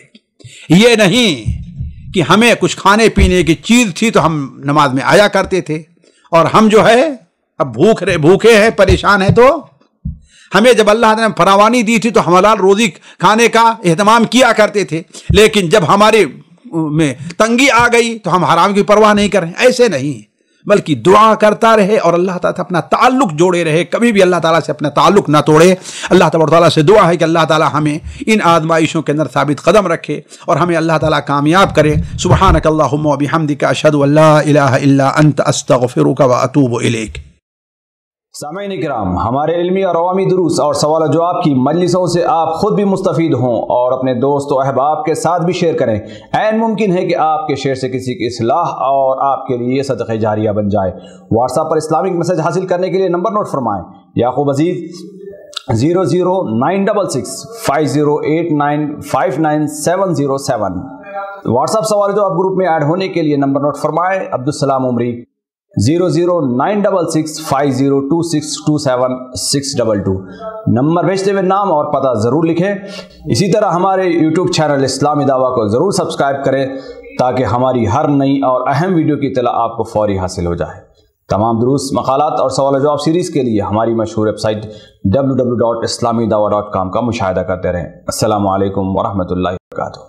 یہ نہیں کہ ہمیں کچھ کھانے پینے کی چیز تھی تو ہم نماز میں آیا کرتے تھے، اور ہم جو ہے اب بھوکے ہیں، پریشان ہیں، تو ہمیں جب اللہ نے فراوانی دی تھی تو ہم حلال روزی کھانے کا اہتمام کیا کرتے تھے، لیکن جب ہمارے میں تنگی آ گئی تو ہم حرام کی پرواہ نہیں کر رہے۔ ایسے نہیں، بلکہ دعا کرتا رہے اور اللہ تعالیٰ سے اپنا تعلق جوڑے رہے، کبھی بھی اللہ تعالیٰ سے اپنا تعلق نہ توڑے۔ اللہ تبارک و تعالیٰ سے دعا ہے کہ اللہ تعالیٰ ہمیں ان آزمائشوں کے اندر ثابت قدم رکھے اور ہمیں اللہ تعالیٰ کامیاب کرے۔ سبحانک اللہم و بحمدک، اشہد ان لا الہ الا انت، استغفرک و اتوب الیک۔ سامعین کرام، ہمارے علمی اور عوامی دروس اور سوال و جواب کی مجلسوں سے آپ خود بھی مستفید ہوں اور اپنے دوست و احباب کے ساتھ بھی شیئر کریں۔ عین ممکن ہے کہ آپ کے شیئر سے کسی کی اصلاح اور آپ کے لیے صدقہ جاریہ بن جائے۔ واٹس ایپ پر اسلامک میسج حاصل کرنے کے لیے نمبر نوٹ فرمائیں: یعقوب عزیز 00966 5089 59707۔ واٹس ایپ سوال جو آپ گروپ میں ایڈ ہونے کے لیے نمبر نوٹ فرمائیں: عبدالسلام عمری 00966 502627 622۔ نمبر بھیجتے ہوئے نام اور پتہ ضرور لکھیں۔ اسی طرح ہمارے یوٹیوب چینل اسلامی دعویٰ کو ضرور سبسکرائب کریں تاکہ ہماری ہر نئی اور اہم ویڈیو کی اطلاع آپ کو فوری حاصل ہو جائے۔ تمام دروس، مقالات اور سوال و جواب سیریز کے لیے ہماری مشہور ویب سائٹ www.islamidawah.com کا مشاہدہ کرتے رہیں۔ السلام علیکم ورحمۃ اللہ وبرکاتہ۔